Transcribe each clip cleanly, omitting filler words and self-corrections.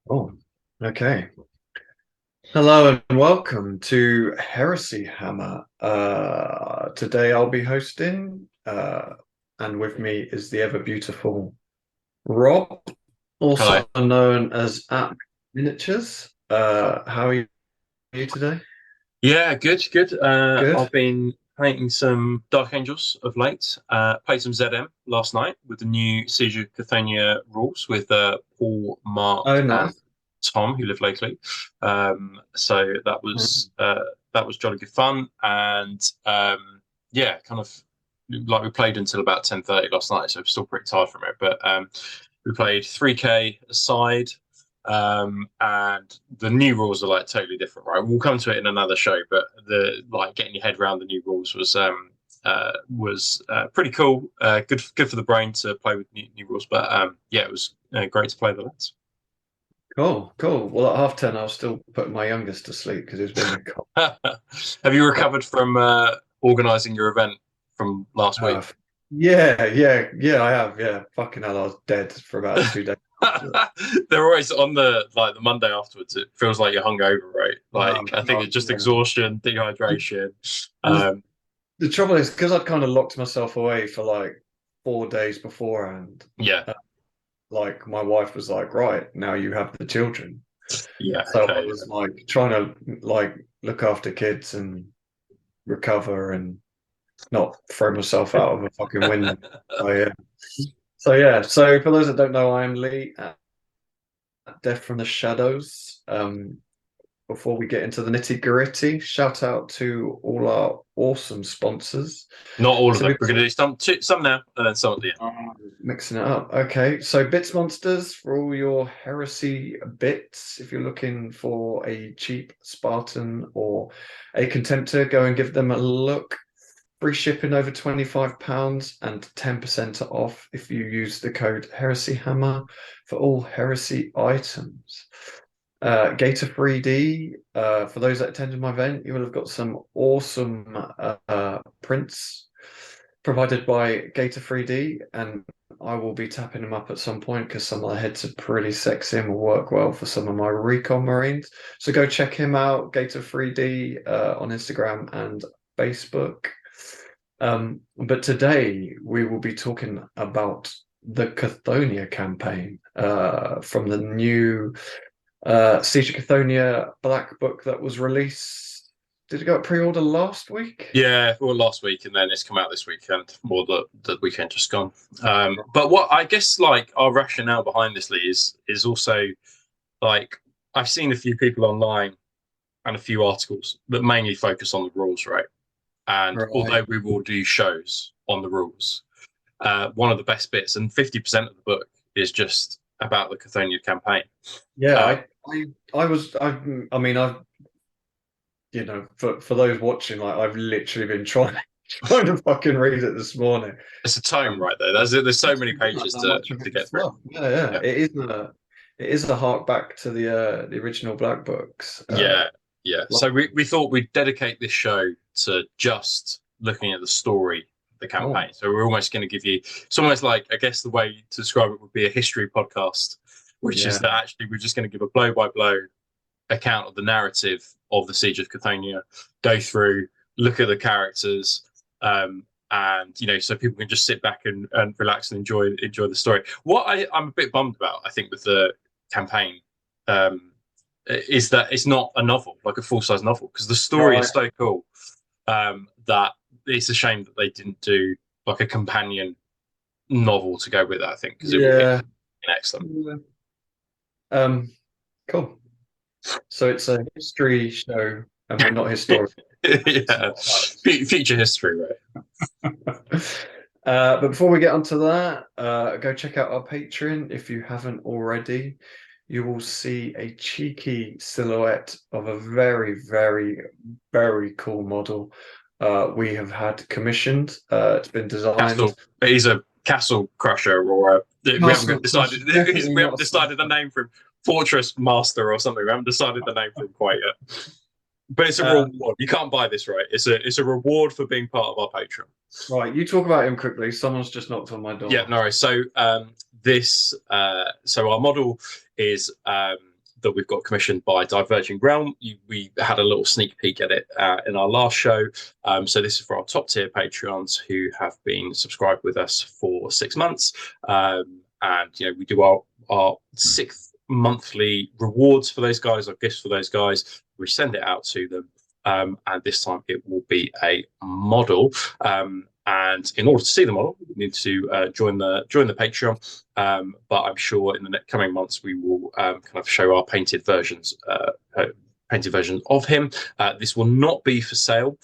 Oh, okay. Hello and welcome to Heresy Hammer. Today I'll be hosting, and with me is the ever beautiful Rob, Hello. also known as at Miniatures. How are you today? Yeah, good, good. Good. I've been painting some Dark Angels of late. Played some ZM last night with the new Siege of Cthonia rules with Paul, Oh, Mark, and nice. Tom, who live locally. So that was jolly good fun, and yeah, kind of like we played until about 10:30 last night, so I'm still pretty tired from it. But we played 3K aside. And the new rules are like totally different, right? We'll come to it in another show, but the like getting your head around the new rules was pretty cool. Good for the brain to play with new rules, but yeah, it was great to play the lads. Cool, cool. Well, at 10:30, I was still putting my youngest to sleep because he was being a cop. Have you recovered from organising your event from last Uh, week? yeah, I have. Yeah, fucking hell, I was dead for about 2 days after that. They're always on the Monday afterwards. It feels like you're hungover, right? Oh Like I think God, it's just yeah. exhaustion, dehydration. And Um, the trouble is, because I'd kind of locked myself away for like 4 days beforehand, yeah, uh, like my wife was like, right, now you have the children. yeah, So I okay. was like trying to like look after kids and recover and not throw myself out of a fucking window. So yeah. So for those that don't know, I am Lee at Death from the Shadows. Before we get into the nitty-gritty, shout out to all our awesome sponsors. Not all of So we them. We're going to do some now and then some at the end. Mixing it up. Okay, so Bits Monsters for all your heresy bits. If you're looking for a cheap Spartan or a Contemptor, go and give them a look. Free shipping over £25 and 10% off if you use the code Heresy Hammer for all heresy items. Gator 3D, for those that attended my event, you will have got some awesome prints provided by Gator 3D, and I will be tapping them up at some point because some of the heads are pretty sexy and will work well for some of my recon marines. So go check him out, Gator 3D, on Instagram and Facebook. But today we will be talking about the Cthonia campaign from the new Siege of Cthonia Black Book that was released. Did it go pre-order last week? Yeah, well, last week and then it's come out this weekend, or the weekend just gone. But what I guess like our rationale behind this, Lee, is also like I've seen a few people online and a few articles that mainly focus on the rules, right? And Right. although we will do shows on the rules, one of the best bits, and 50% of the book is just about the Cthonia campaign. Yeah, Uh, I mean, I've, for those watching, like, I've literally been trying, trying to fucking read it this morning. it's a tome Um, right there. There's so many not pages that to much of to it get through. fluff. Yeah, yeah. Yeah. It is a hark back to the original Black Books. Yeah, yeah. So we thought we'd dedicate this show to just looking at the story of the Oh, campaign. So we're almost going to give you, it's almost like, I guess the way to describe it would be a history podcast, which is yeah. that actually we're just going to give a blow by blow account of the narrative of the Siege of Cthonia, go through, look at the characters, and so people can just sit back and relax and enjoy the story. What I'm a bit bummed about, I think, with the campaign, um, is that it's not a novel, like a full size novel, because the story is Right. so cool that it's a shame that they didn't do like a companion novel to go with it. I think because it would have Yeah. been excellent. Yeah. Um, cool. So it's a history show, and we're not historical. Yeah, future history, right? But before we get onto that, go check out our Patreon if you haven't already. You will see a cheeky silhouette of a very, very, very cool model we have had commissioned. It's been designed. Castle. He's a castle crusher, or we haven't Castle Crush decided. is definitely We not haven't a decided the Spartan. name for him. Fortress Master or something. We haven't decided the name for him quite yet. But it's a Um, reward. You can't buy this, right? It's a reward for being part of our Patreon. right, you talk about him quickly. Someone's just knocked on my Yeah, door. no worries. So so our model is that we've got commissioned by Diverging Realm. We had a little sneak peek at it in our last show. So this is for our top tier Patreons who have been subscribed with us for 6 months. And we do our 6th monthly rewards for those guys, or gifts for those guys. We send it out to them. And this time it will be a model. And in order to see the model, you need to join the Patreon. But I'm sure in the coming months we will kind of show our painted versions of him. This will not be for sale.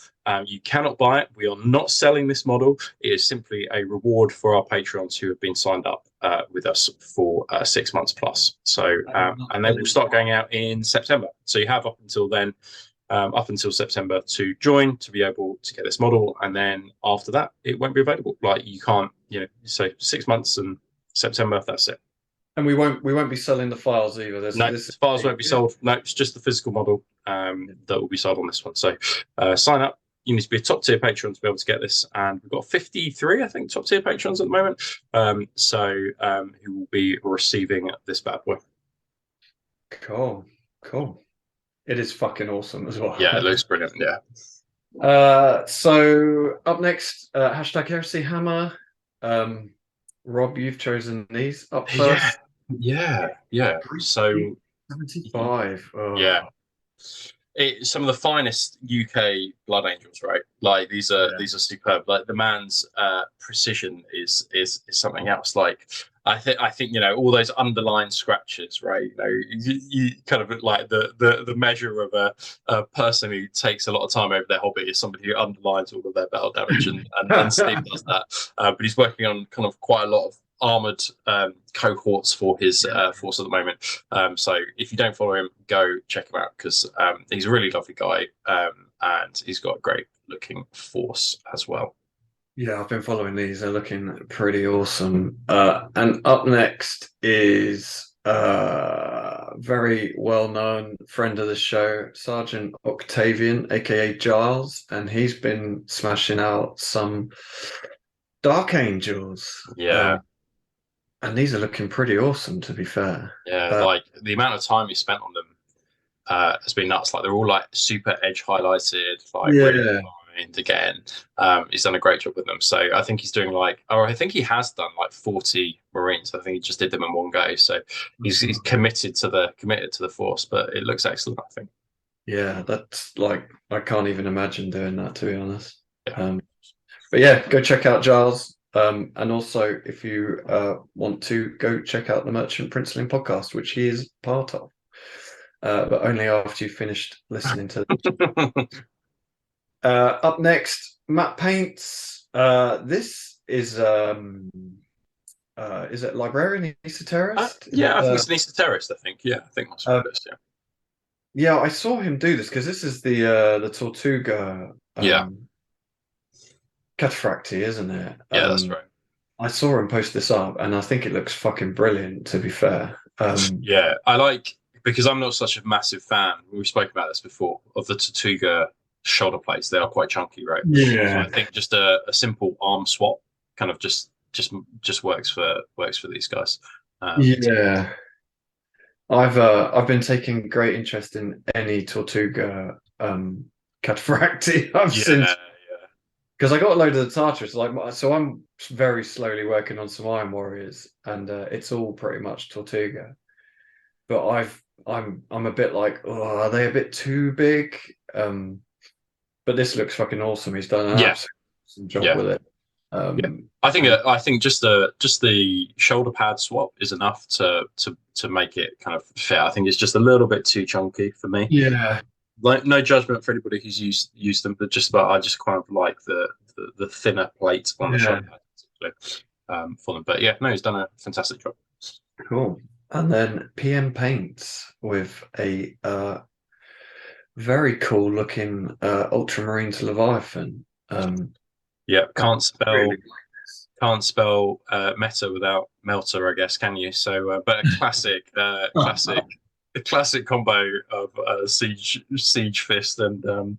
You cannot buy it. We are not selling this model. It is simply a reward for our Patreons who have been signed up with us for 6 months plus. So, and then we'll start going out in September. So you have up until then. Up until September to join to be able to get this model, and then after that it won't be available. Like you can't, so 6 months and September, that's it. And we won't be selling the files either. The files won't be sold. No, it's just the physical model that will be sold on this one. So sign up. You need to be a top tier patron to be able to get this, and we've got 53, I think, top tier patrons at the moment. Who will be receiving this bad boy. Cool. It is fucking awesome as well. Yeah, it looks brilliant. Yeah. So up next, hashtag Heresy Hammer. Rob, you've chosen these up first. Yeah. So 75. Oh. Yeah. Some of the finest UK Blood Angels, right? Like these are superb. Like the man's precision is something else. Like I think all those underlined scratches, right? You kind of like the measure of a person who takes a lot of time over their hobby is somebody who underlines all of their battle damage, and Steve does that. But he's working on kind of quite a lot of armored cohorts for his force at the moment. So if you don't follow him, go check him out, because he's a really lovely guy, and he's got a great looking force as well. Yeah, I've been following these. They're looking pretty awesome. And up next is very well-known friend of the show, Sergeant Octavian, aka Giles, and he's been smashing out some Dark Angels. Yeah. And these are looking pretty awesome, to be fair. Yeah, like the amount of time he spent on them has been nuts. Like they're all like super edge highlighted, like really refined again. He's done a great job with them. So I think he's doing I think he has done like 40 Marines. I think he just did them in one go. So he's committed to the force, but it looks excellent, I think. Yeah, that's like, I can't even imagine doing that, to be honest. Yeah. But yeah, go check out Giles. And also, if you want to, go check out the Merchant Princeling podcast, which he is part of, but only after you've finished listening to them. Up next, Matt Paints. This is it Librarian Esoterist? Yeah, I think it's an Esoterist, I think. Yeah, I think that's what it is, yeah. Yeah, I saw him do this, because this is the Tortuga Cataphracti, isn't it? Yeah, that's right. I saw him post this up, and I think it looks fucking brilliant, to be fair. Yeah, I like, because I'm not such a massive fan, we've spoken about this before, of the Tortuga shoulder plates. They are quite chunky, right? Yeah. So I think just a simple arm swap kind of just works for these guys. Yeah. I've been taking great interest in any Tortuga Cataphracti I've seen. Because I got a load of the Tartarus, so I'm very slowly working on some Iron Warriors, and it's all pretty much Tortuga. But I'm a bit like, oh, are they a bit too big? But this looks fucking awesome. He's done an absolute awesome job with it. I think just the shoulder pad swap is enough to make it kind of fit. I think it's just a little bit too chunky for me. Yeah. Like, no judgment for anybody who's used them, but I just kind of like the thinner plate on the shoulder pad for them. But yeah, no, he's done a fantastic job. Cool. And then PM Paints with a very cool looking Ultramarines Leviathan. Can't spell meta without melter, I guess, can you? So, but a classic combo of siege fist and the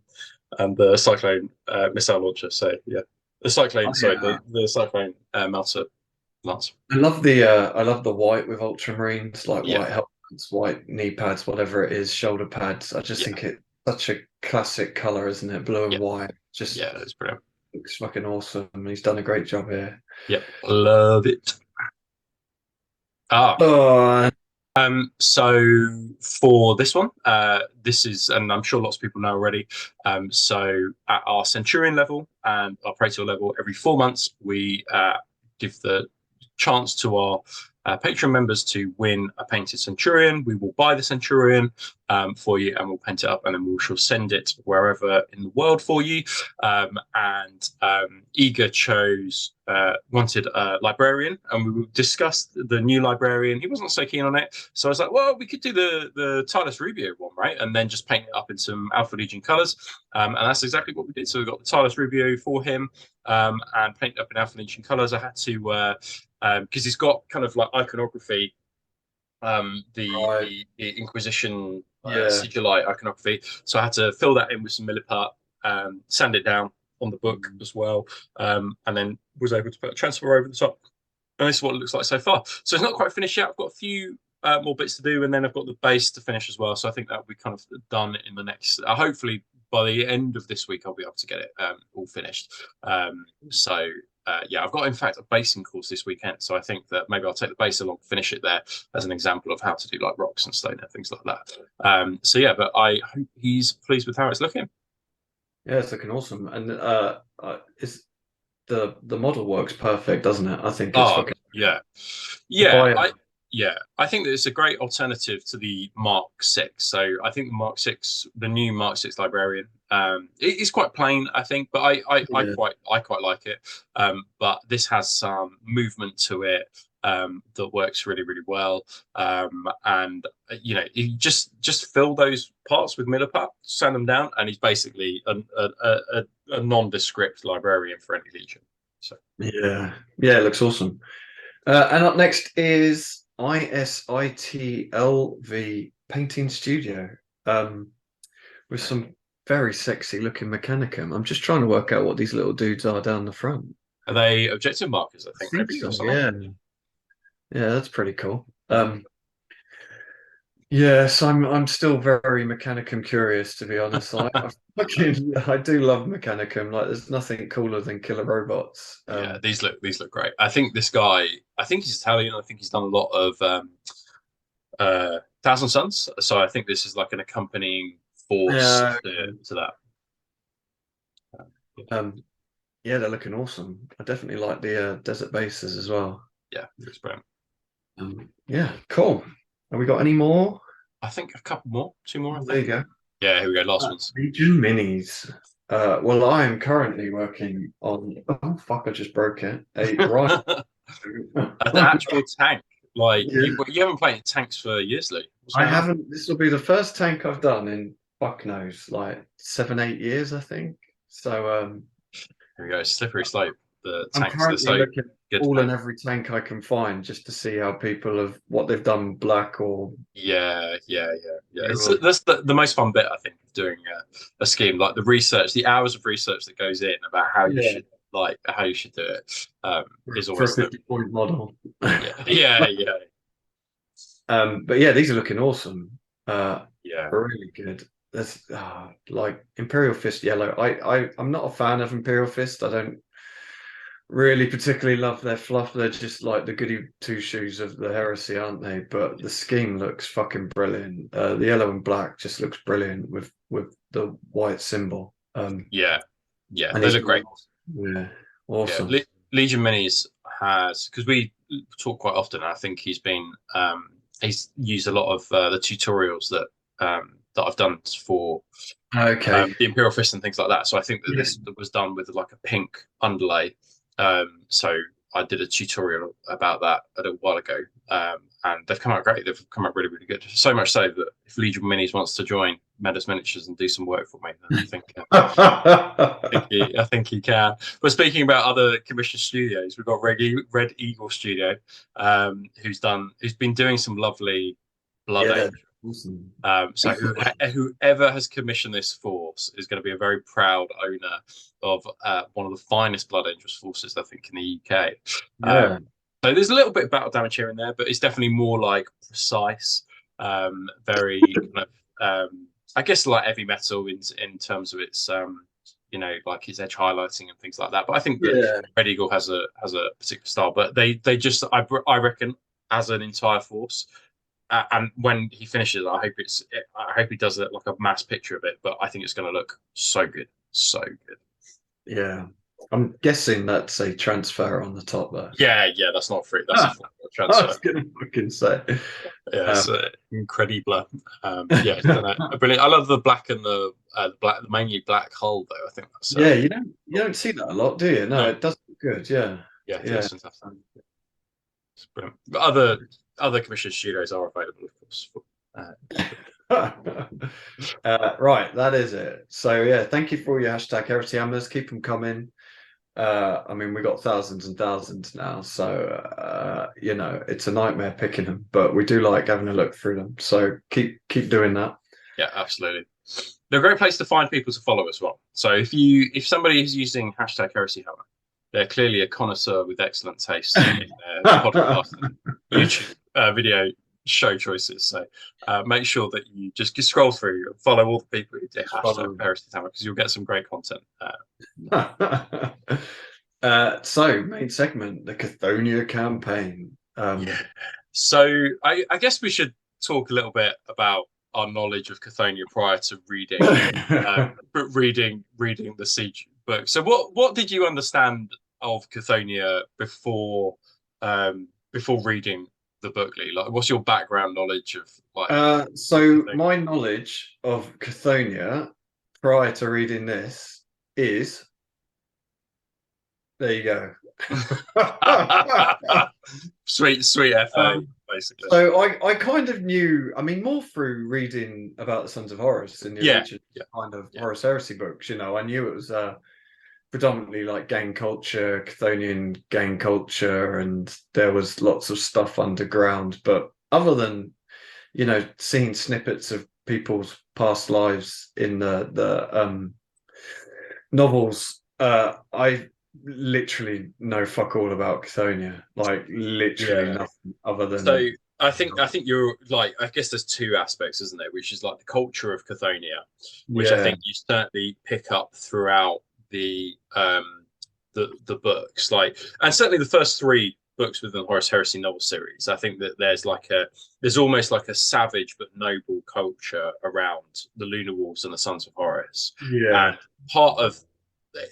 cyclone missile launcher. So yeah, the cyclone. The cyclone melter lance. I love the white with Ultramarines, like white helmets It's white knee pads, whatever it is, shoulder pads. I just Yeah, think it's such a classic color, isn't it? Blue and yeah, white. Just yeah. It's brilliant. looks fucking awesome. He's done a great job here. Yep, love it. Ah, Oh, so for this one, this is, and I'm sure lots of people know already. So at our Centurion level and our Praetor level, every 4 months we give the chance to our Patreon members to win a painted Centurion. We will buy the Centurion for you, and we'll paint it up, and then we shall send it wherever in the world for you. And Eager wanted a librarian, and we discussed the new librarian. He wasn't so keen on it, so I was like, well, we could do the Titus Rubio one, right? And then just paint it up in some Alpha Legion colors. And that's exactly what we did. So we got the Titus Rubio for him, and paint it up in Alpha Legion colors. I had to because he's got kind of like iconography, right. the Inquisition Yeah. sigillite iconography. So I had to fill that in with some milliput, sand it down on the book as well, and then was able to put a transfer over the top. And this is what it looks like so far. So it's not quite finished yet. I've got a few more bits to do, and then I've got the base to finish as well. So I think that will be kind of done in the next. Hopefully by the end of this week, I'll be able to get it all finished. Yeah, I've got in fact a basing course this weekend, so I think that maybe I'll take the base along, finish it there as an example of how to do like rocks and stone and things like that. So yeah, but I hope he's pleased with how it's looking. Yeah, it's looking awesome. And it's the model works perfect, doesn't it? I think it's Oh fucking yeah, if yeah. I I think that it's a great alternative to the Mark 6. So I think the Mark 6, the new Mark 6 librarian, it is quite plain, I think, but yeah. I quite like it. But this has some movement to it that works really really well. And you know, you just fill those parts with milliput, sand them down, and he's basically a nondescript librarian for any legion. So. Yeah. Yeah, it looks awesome. And up next is ISITLV Painting Studio, with some very sexy looking Mechanicum. I'm just trying to work out what these little dudes are down the front. Are they objective markers, I I think, think maybe, so, or something? yeah. Yeah, that's pretty cool. Yes, I'm still very Mechanicum curious, to be honest. I do love Mechanicum. Like, there's nothing cooler than killer robots. Yeah, these look great. I think this guy, I think he's Italian. I think he's done a lot of Thousand Suns. So I think this is like an accompanying force Yeah. to that. Um, yeah, they're looking awesome. I definitely like the desert bases as well. Yeah, it's brilliant. Yeah, cool. Have we got any more? I think a couple more, two more, I There you think. go. Yeah, here we go. Last ones. Legion Minis. Well, I am currently working on. Oh fuck! I just broke it. A right. The actual tank. Like Yeah, you haven't played tanks for years, Lee. What's I going on? haven't. This will be the first tank I've done in fuck knows, like 7, 8 years, I think. So Here we go. Slippery slope. The I'm tanks. They're currently so looking good to all and paint. every tank I can find just to see how people have what they've done black or Yeah. It's blue. that's the most fun bit, I think, of doing a scheme. Like the research, the hours of research that goes in about Yeah, how you should do it, is for a always the 50-point model. yeah. But yeah, these are looking awesome. Yeah. Really good. There's like Imperial Fist yellow. I'm not a fan of Imperial Fist. I don't really particularly love their fluff. They're just like the goody two shoes of the Heresy, aren't they? But the scheme looks fucking brilliant. The yellow and black just looks brilliant with the white symbol. Yeah, yeah, And they he's look great. yeah, Yeah, awesome. Legion Minis has, because we talk quite often. And I think he's used a lot of the tutorials that I've done for Okay. the Imperial Fist and things like that. So I think that Yeah. this was done with like a pink underlay. So I did a tutorial about that a little while ago, and they've come out great. They've come out really, really good. So much so that if Legion Minis wants to join Meadows Miniatures and do some work for me, then I think he can. But speaking about other commissioned studios, we've got Red Eagle Studio, who's been doing some lovely Blood Yeah. Angel. Awesome. So whoever has commissioned this force is going to be a very proud owner of one of the finest Blood Angels forces, I think, in the UK. Yeah. So there's a little bit of battle damage here and there, but it's definitely more like precise. very kind of I guess like heavy metal in terms of its you know, like his edge highlighting and things like that. But I think that Yeah. Red Eagle has a particular style. But they just I reckon as an entire force. And when he finishes, I hope he does it like a mass picture of it. But I think it's going to look so good, so good. Yeah. I'm guessing that's a transfer on the top there. Yeah, yeah, that's not free. That's a Ah, full I transfer. was gonna fucking say. Yeah, Um, it's incredible. Yeah, it's done a brilliant. I love the black and the black, mainly black hull though. I think that's yeah, you don't see that a lot, do you? No, no, it does look good. Yeah, yeah, yeah. it's fantastic. It's brilliant. But other commission studios are available, of course. Right, that is it. So yeah, thank you for all your hashtag heresy hammers. Keep them coming. I mean, we got thousands and thousands now, so you know, it's a nightmare picking them, but we do like having a look through them. So keep doing that. Yeah, absolutely. They're a great place to find people to follow as well. So if somebody is using hashtag heresy hammer, they're clearly a connoisseur with excellent taste in their podcast and YouTube video show choices. So make sure that you just scroll through and follow all the people who do hashtag heresy hammer because you'll get some great content. So main segment, the Cthonia campaign. Yeah. So I guess we should talk a little bit about our knowledge of Cthonia prior to reading the Siege book. So what did you understand of Cthonia before reading the book, Lee? Like, what's your background knowledge of like? So my knowledge of Cthonia prior to reading this is there you go. Sweet FA, basically. So I kind of knew, I mean, more through reading about the Sons of Horus in the original kind of Horus Heresy books, you know, I knew it was predominantly like gang culture, Chthonian gang culture, and there was lots of stuff underground. But other than, you know, seeing snippets of people's past lives in the novels, I literally know fuck all about Cthonia. Like literally nothing other than. So I think you're like, I guess there's two aspects, isn't there? Which is like the culture of Cthonia, which I think you certainly pick up throughout the books, like, and certainly the first three books within the Horus Heresy novel series. I think that there's almost like a savage but noble culture around the Lunar Wolves and the Sons of Horus. Yeah. And part of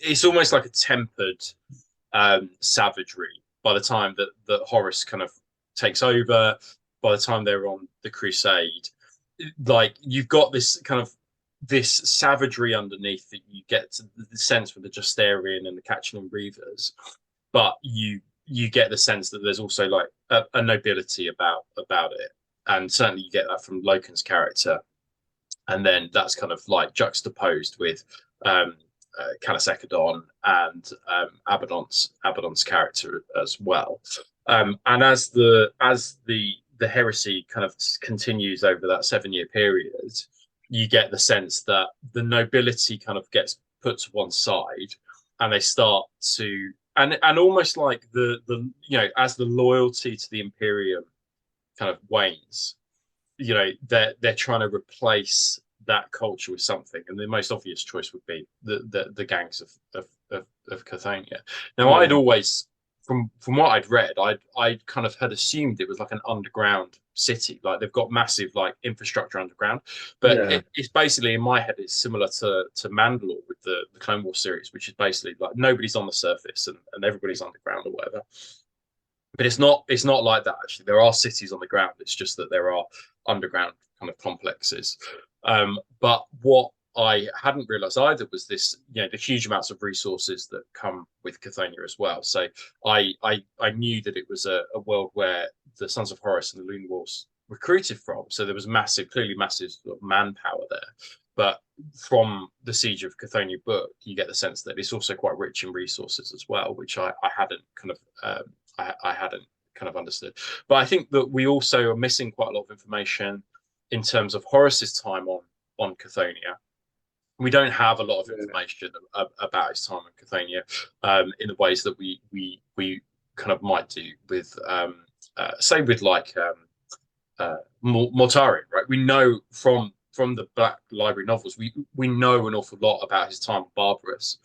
it's almost like a tempered savagery by the time that Horus kind of takes over. By the time they're on the Crusade, like you've got this kind of this savagery underneath that you get to the sense with the Justarian and the Catchin and Reavers, but you get the sense that there's also like a nobility about it, and certainly you get that from Loken's character, and then that's kind of like juxtaposed with Calisekadon and Abaddon's character as well. And as the heresy kind of continues over that 7-year period, you get the sense that the nobility kind of gets put to one side, and they start to and almost like the you know, as the loyalty to the Imperium kind of wanes, you know, they're trying to replace that culture with something, and the most obvious choice would be the gangs of Cthonia. Now, I'd always, from what I'd read, I kind of had assumed it was like an underground city, like they've got massive like infrastructure underground, but it's basically, in my head, it's similar to Mandalore with the Clone Wars series, which is basically like nobody's on the surface and everybody's underground or whatever. But it's not like that, actually. There are cities on the ground. It's just that there are underground kind of complexes. But what I hadn't realized either was this, you know, the huge amounts of resources that come with Cthonia as well. So I knew that it was a world where the Sons of Horus and the Lunar Wolves recruited from. So there was clearly massive manpower there. But from the Siege of Cthonia book, you get the sense that it's also quite rich in resources as well, which I hadn't kind of I hadn't kind of understood. But I think that we also are missing quite a lot of information in terms of Horus's time on Cthonia. We don't have a lot of information about his time on Cthonia in the ways that we kind of might do with say with like Mortari, right? We know from the Black Library novels, we know an awful lot about his time with Barbarous,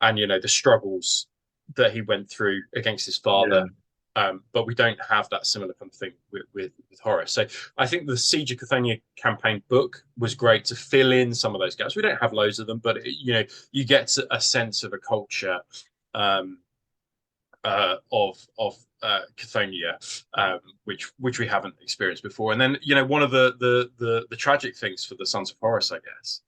and the struggles that he went through against his father. Yeah. But we don't have that similar kind of thing with Horus. So I think the Siege of Cthonia campaign book was great to fill in some of those gaps. We don't have loads of them, but you get a sense of a culture um, of Cthonia, which we haven't experienced before. And then one of the tragic things for the Sons of Horus, I guess,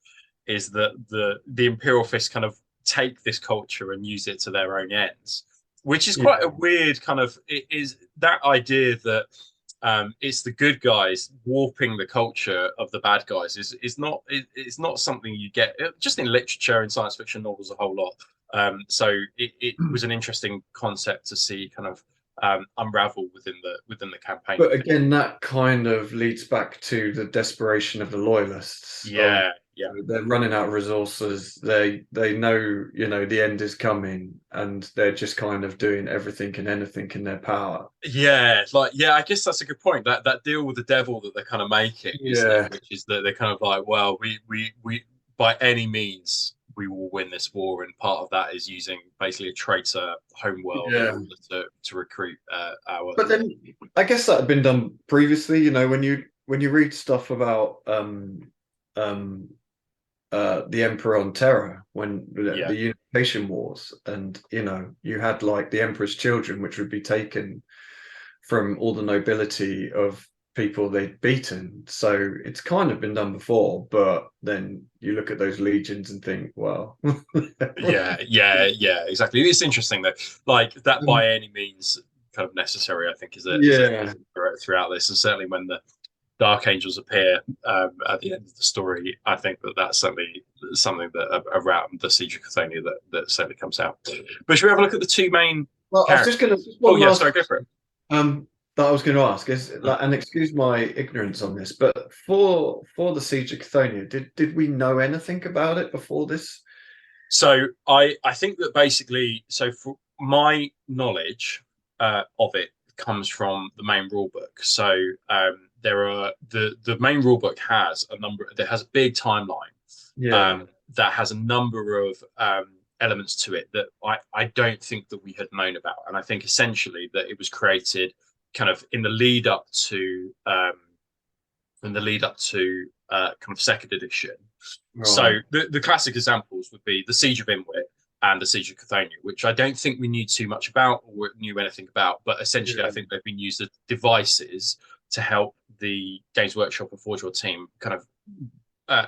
is that the Imperial Fist kind of take this culture and use it to their own ends, which is quite a weird kind of, it is that idea that it's the good guys warping the culture of the bad guys it's not something you get just in literature and science fiction novels a whole lot. So it was an interesting concept to see kind of unravel within the campaign. But again, that kind of leads back to the desperation of the loyalists. Yeah, They're running out of resources. They know, the end is coming, and they're just kind of doing everything and anything in their power. yeah. I guess that's a good point. That deal with the devil that they're kind of making, isn't it? Which is that they're kind of like, well, we by any means we will win this war, and part of that is using basically a traitor homeworld in order to recruit our. But then I guess that had been done previously. When you read stuff about the Emperor on Terra, when the Unification Wars, and you had like the Emperor's children, which would be taken from all the nobility of people they'd beaten. So it's kind of been done before, but then you look at those legions and think, well, yeah, exactly. It's interesting that like that by any means kind of necessary, I think, is throughout this, and certainly when the Dark Angels appear at the end of the story, I think that's certainly something that around the Siege of Cthonia that certainly comes out. But should we have a look at the two main? Well, I was just going to. Oh yeah, sorry, go for it. That I was going to ask is, and excuse my ignorance on this, but for the Siege of Cthonia, did we know anything about it before this? So I think that basically, so for my knowledge of it comes from the main rule book. So there are the main rule book has a big timeline that has a number of elements to it that I don't think that we had known about, and I think essentially that it was created kind of in the lead up to kind of second edition. Right. So the classic examples would be the Siege of Inwit and the Siege of Cthonia, which I don't think we knew too much about or knew anything about, but essentially I think they've been used as devices to help the Games Workshop and Forge World team kind of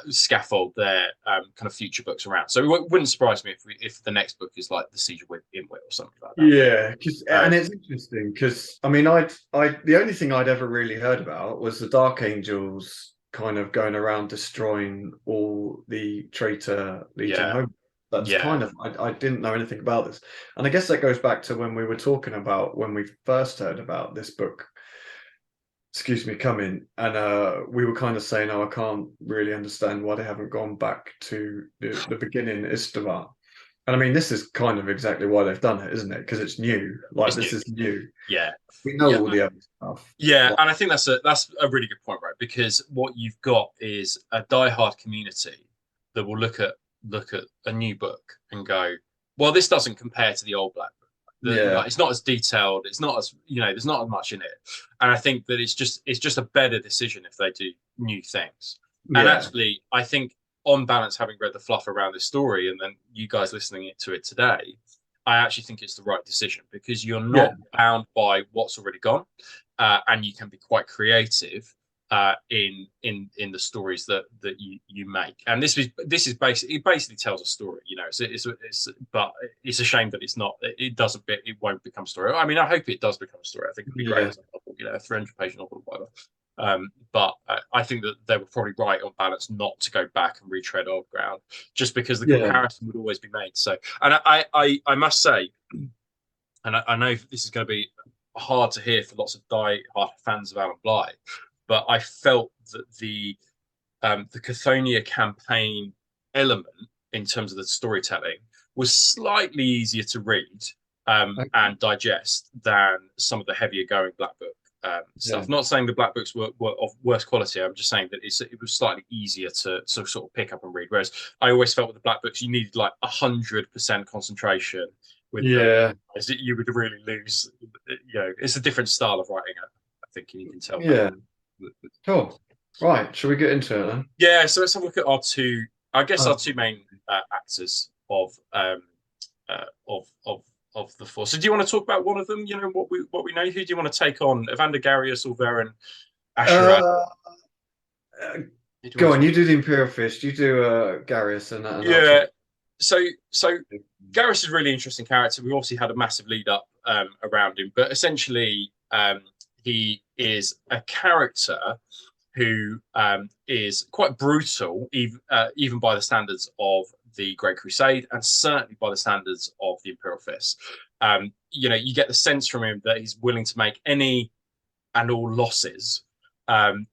scaffold their kind of future books around. So it wouldn't surprise me if the next book is like the Siege of Inwit or something like that. Yeah, and it's interesting because I mean, the only thing I'd ever really heard about was the Dark Angels kind of going around destroying all the Traitor Legion home. That's kind of I didn't know anything about this, and I guess that goes back to when we were talking about when we first heard about this book. Excuse me, coming, and we were kind of saying, "Oh, I can't really understand why they haven't gone back to the beginning Istavar." And I mean, this is kind of exactly why they've done it, isn't it? Because it's new. Like this is new. Yeah, we know all the other stuff. Yeah, and I think that's a really good point, right? Because what you've got is a diehard community that will look at a new book and go, "Well, this doesn't compare to the old Black Book. Like, it's not as detailed. It's not as there's not as much in it." And I think that it's just a better decision if they do new things. And actually, I think on balance, having read the fluff around this story and then you guys listening to it today, I actually think it's the right decision because you're not bound by what's already gone, and you can be quite creative in the stories that you make. And this is basically tells a story. But it's a shame that it won't become a story. I mean, I hope it does become a story. I think it'd be great as a novel, a 300-page novel or whatever. But I think that they were probably right on balance not to go back and retread old ground, just because the comparison would always be made. So, and I must say, and I know this is going to be hard to hear for lots of die-hard fans of Alan Bligh, but I felt that the Cthonia campaign element in terms of the storytelling was slightly easier to read and digest than some of the heavier going Black Book Yeah. stuff. Not saying the black books were of worse quality. I'm just saying that it was slightly easier to sort of pick up and read. Whereas I always felt with the black books, you needed like 100% concentration with them. Yeah. As you would really lose. It's a different style of writing. I think you can tell that. Yeah. Cool. Right. Shall we get into it then? Yeah. So let's have a look at our two. I guess our Oh, two main actors uh, of of of the four. So do you want to talk about one of them? What we know. Who do you want to take on? Evander Garius or Varen Asherad? uh, go on. You do the Imperial Fist. You do Garius, and I'll Yeah. talk. So Garrus is a really interesting character. We obviously had a massive lead up around him, but essentially he is a character who is quite brutal, even by the standards of the Great Crusade, and certainly by the standards of the Imperial Fist. You get the sense from him that he's willing to make any and all losses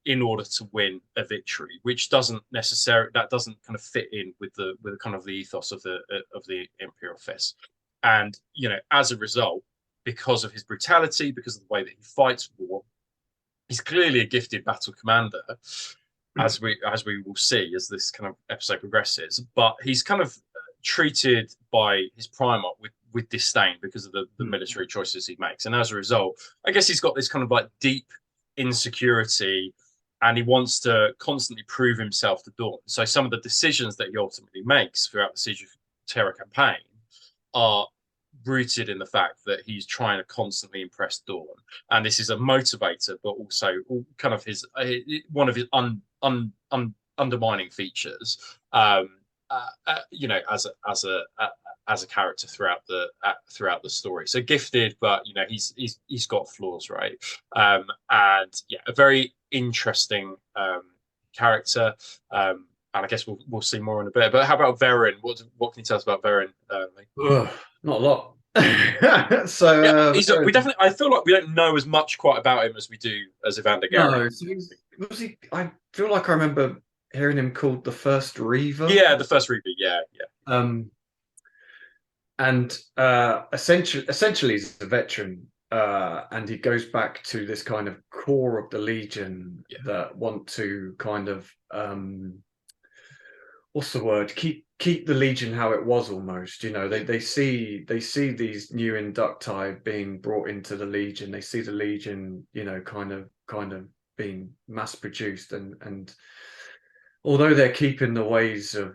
in order to win a victory, which doesn't kind of fit in with the kind of the ethos of the Imperial Fist. And as a result, because of his brutality, because of the way that he fights war, he's clearly a gifted battle commander, as we will see as this kind of episode progresses. But he's kind of treated by his Primarch with disdain because of the military choices he makes, and as a result, I guess he's got this kind of like deep insecurity, and he wants to constantly prove himself to Dawn. So some of the decisions that he ultimately makes throughout the Siege of Terror campaign are rooted in the fact that he's trying to constantly impress Dawn, and this is a motivator, but also kind of his one of his undermining features. As a character throughout the story. So gifted, but he's got flaws, right? And yeah, a very interesting character. And I guess we'll see more in a bit. But how about Varen? What can you tell us about Varen? Not a lot. So Yeah, we definitely. I feel like we don't know as much quite about him as we do as Evander Gary. no. So was he? I feel like I remember hearing him called the First Reaver. Yeah, the first Reaper. Yeah. And essentially he's a veteran, and he goes back to this kind of core of the Legion that want to kind of what's the word? Keep the Legion how it was almost. They see these new inducti being brought into the Legion. They see the Legion, kind of being mass produced, and although they're keeping the ways of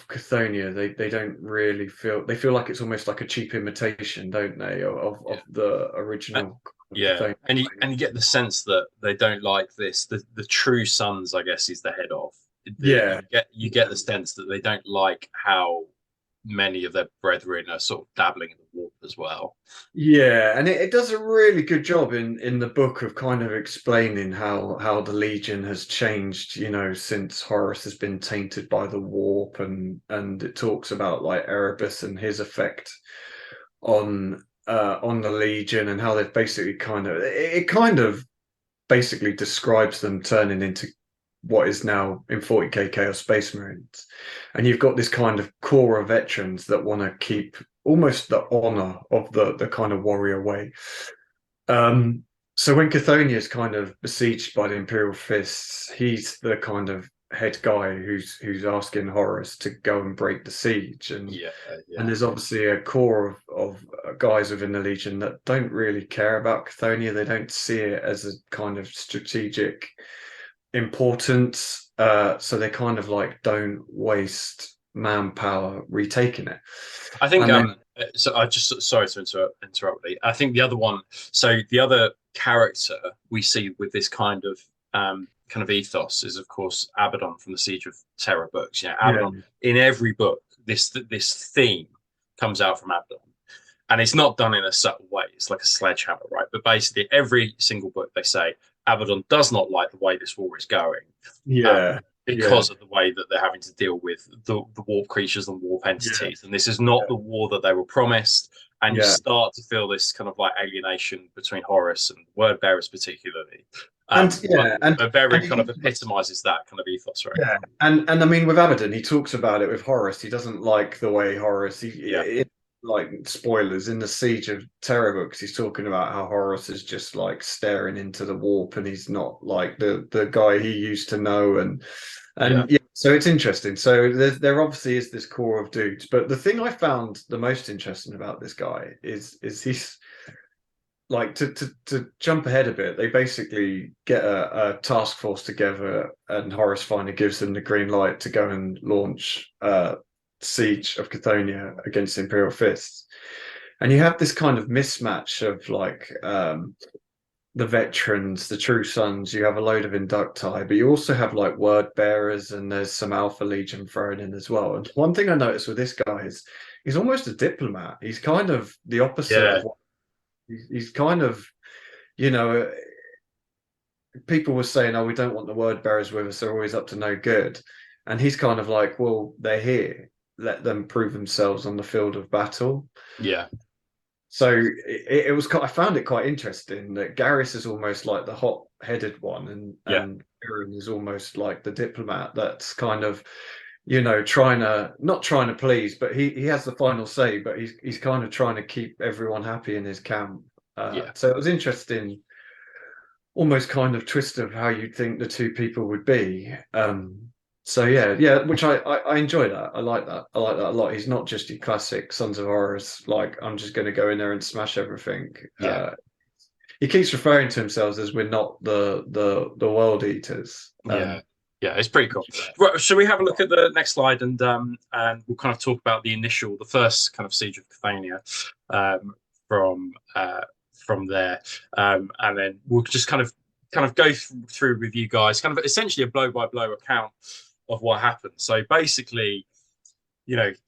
Cthonia, they don't really feel like it's almost like a cheap imitation, don't they, of the original Yeah, Cthonia. and you get the sense that they don't like this. The true sons, I guess, is the head of. You get the sense that they don't like how many of their brethren are sort of dabbling in the warp as well. Yeah, and it does a really good job in the book of kind of explaining how the Legion has changed, since Horus has been tainted by the warp, and it talks about like Erebus and his effect on the Legion, and how they've basically kind of basically describes them turning into what is now in 40k Chaos Space Marines. And you've got this kind of core of veterans that want to keep almost the honor of the kind of warrior way. So when Cthonia is kind of besieged by the Imperial Fists, he's the kind of head guy who's asking Horus to go and break the siege. And there's obviously a core of guys within the Legion that don't really care about Cthonia. They don't see it as a kind of strategic importance, so they kind of like don't waste manpower retaking it. I think so I just, sorry to interrupt me. I think the other one, so the other character we see with this kind of ethos is of course Abaddon from the Siege of Terror books. Abaddon in every book, this theme comes out from Abaddon. And it's not done in a subtle way. It's like a sledgehammer, right? But basically, every single book they say Abaddon does not like the way this war is going. Because of the way that they're having to deal with the warp creatures and warp entities. And this is not the war that they were promised. And you start to feel this kind of like alienation between Horus and word bearers, particularly. And very kind of epitomizes that kind of ethos, right? And I mean, with Abaddon, he talks about it with Horus. He doesn't like the way Horus. like spoilers in the Siege of Terror books, he's talking about how Horus is just like staring into the warp, and he's not like the guy he used to know, Yeah, and yeah, so it's interesting. So there obviously is this core of dudes, but the thing I found the most interesting about this guy is he's like to jump ahead a bit. They basically get a task force together, and Horus finally gives them the green light to go and launch Siege of Cthonia against Imperial Fists. And you have this kind of mismatch of like the veterans, the true sons. You have a load of inducti, but you also have like word bearers, and there's some Alpha Legion thrown in as well. And one thing I noticed with this guy is he's almost a diplomat. He's kind of the opposite yeah, of what he's kind of, you know, people were saying, "Oh, we don't want the word bearers with us; they're always up to no good." And he's kind of like, "Well, they're here. Let them prove themselves on the field of battle." yeah, So it was. I found it quite interesting that Garrus is almost like the hot-headed one, yeah, and Aaron is almost like the diplomat that's kind of, you know, trying to not trying to please, but he has the final say, but he's kind of trying to keep everyone happy in his camp. yeah, So it was interesting, almost kind of twist of how you'd think the two people would be. So yeah, which I enjoy that. I like that. I like that a lot. He's not just your classic Sons of Horus, like I'm just going to go in there and smash everything. yeah, He keeps referring to himself as we're not the world eaters. yeah. Yeah, it's pretty cool. Right, shall we have a look at the next slide, and we'll kind of talk about the first kind of Siege of Cthonia, from there, and then we'll just kind of go through with you guys, kind of essentially a blow by blow account of what happened. So basically,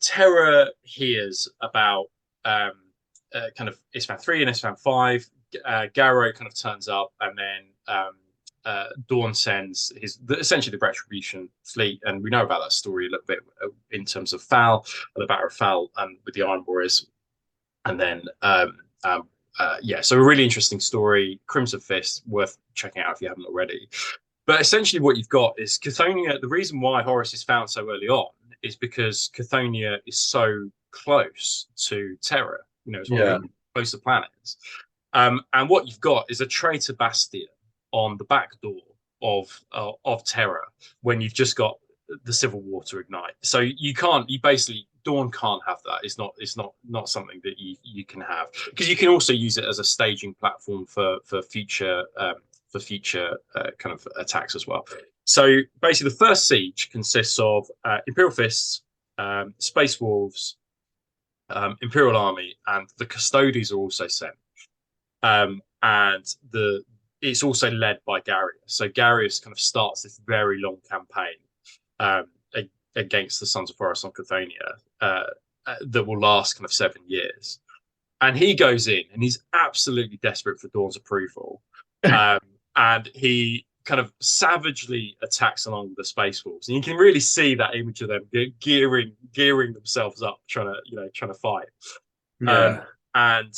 Terra hears about kind of Isfan 3 and Isfan 5. Garrow kind of turns up, and then Dawn sends essentially the Retribution fleet, and we know about that story a little bit in terms of Fal, the Battle of Fal, and with the Iron Warriors, and then yeah, so a really interesting story. Crimson Fist, worth checking out if you haven't already. But essentially, what you've got is Cthonia. The reason why Horus is found so early on is because Cthonia is so close to Terra. It's one of Yeah, the closer planets. And what you've got is a traitor Bastion on the back door of Terra when you've just got the Civil War to ignite. So you can't. You basically Dawn can't have that. It's not something that you can have, because you can also use it as a staging platform for future kind of attacks as well. So basically, the first siege consists of Imperial Fists, Space Wolves, Imperial Army, and the Custodies are also sent. And it's also led by Garius. So Garius kind of starts this very long campaign um, against the Sons of Horus on Cthonia that will last kind of 7 years. And he goes in and he's absolutely desperate for Dawn's approval. And he kind of savagely attacks along the Space Wolves. And you can really see that image of them gearing themselves up, trying to fight. yeah, And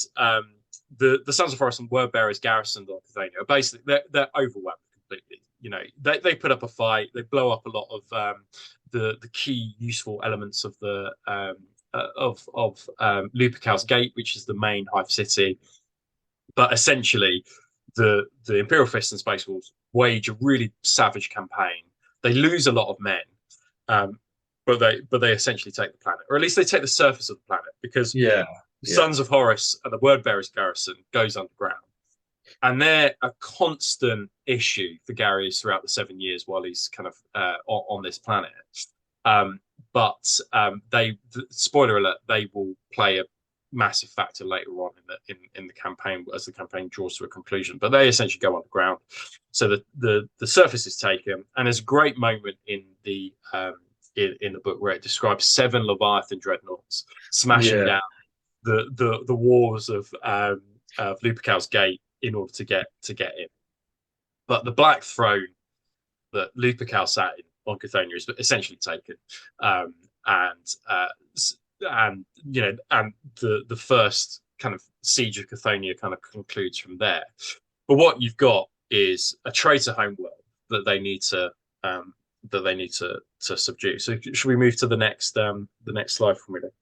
the Sons of Horus and Word Bearers garrisoned on Cthonia, basically they're overwhelmed completely. They put up a fight. They blow up a lot of the key useful elements of the Lupercal's Gate, which is the main hive city. But essentially, the Imperial Fists and Space Wolves wage a really savage campaign. They lose a lot of men, but they essentially take the planet, or at least they take the surface of the planet, because yeah, the yeah, Sons of Horus and the Word Bearers garrison goes underground. And they're a constant issue for Garius throughout the 7 years while he's kind of on this planet. Spoiler alert, they will play a massive factor later on in the campaign as the campaign draws to a conclusion. But they essentially go underground, so the surface is taken, and there's a great moment in the book where it describes 7 Leviathan dreadnoughts smashing yeah, down the walls of Lupercal's Gate in order to get in. But the Black Throne that Lupercal sat in on Cthonia is essentially taken, and the first kind of siege of Cthonia kind of concludes from there. But what you've got is a traitor homeworld that they need to subdue. So should we move to the next slide from here?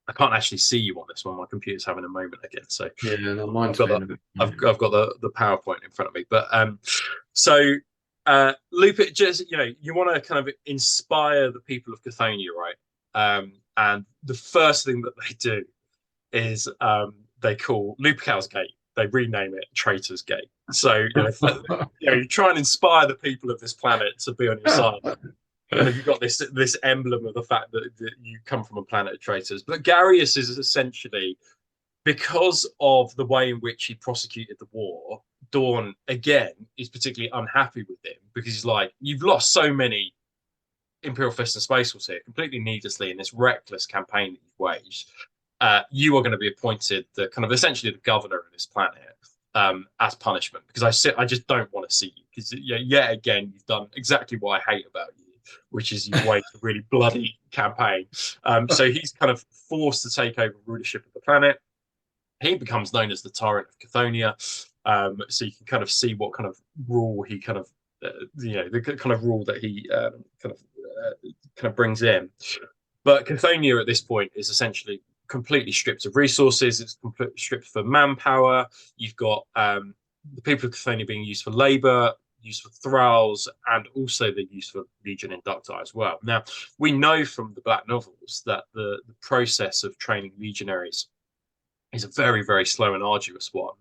I can't actually see you on this one. My computer's having a moment again. So Yeah, no, I've mine's got being the a bit. I've got the PowerPoint in front of me. But so loop it, just you want to kind of inspire the people of Cthonia, right? And the first thing that they do is they call Lupercal's Gate. They rename it Traitor's Gate. So you try and inspire the people of this planet to be on your side. And have you got this emblem of the fact that you come from a planet of traitors? But Garius is essentially, because of the way in which he prosecuted the war, Dawn again is particularly unhappy with him because he's like, you've lost so many Imperial Fists and Space Force here completely needlessly in this reckless campaign that you've waged. You are going to be appointed the kind of essentially the governor of this planet as punishment, because I just don't want to see you, because yet again you've done exactly what I hate about you, which is you've waged a really bloody campaign. So he's kind of forced to take over rulership of the planet. He becomes known as the Tyrant of Cthonia. So you can kind of see what kind of rule he kind of the kind of rule that he kind of brings in. But Cthonia at this point is essentially completely stripped of resources. It's completely stripped for manpower. You've got the people of Cthonia being used for labor, used for thralls, and also the use for legion inducti as well. Now, we know from the Black Novels that the process of training legionaries is a very, very slow and arduous one.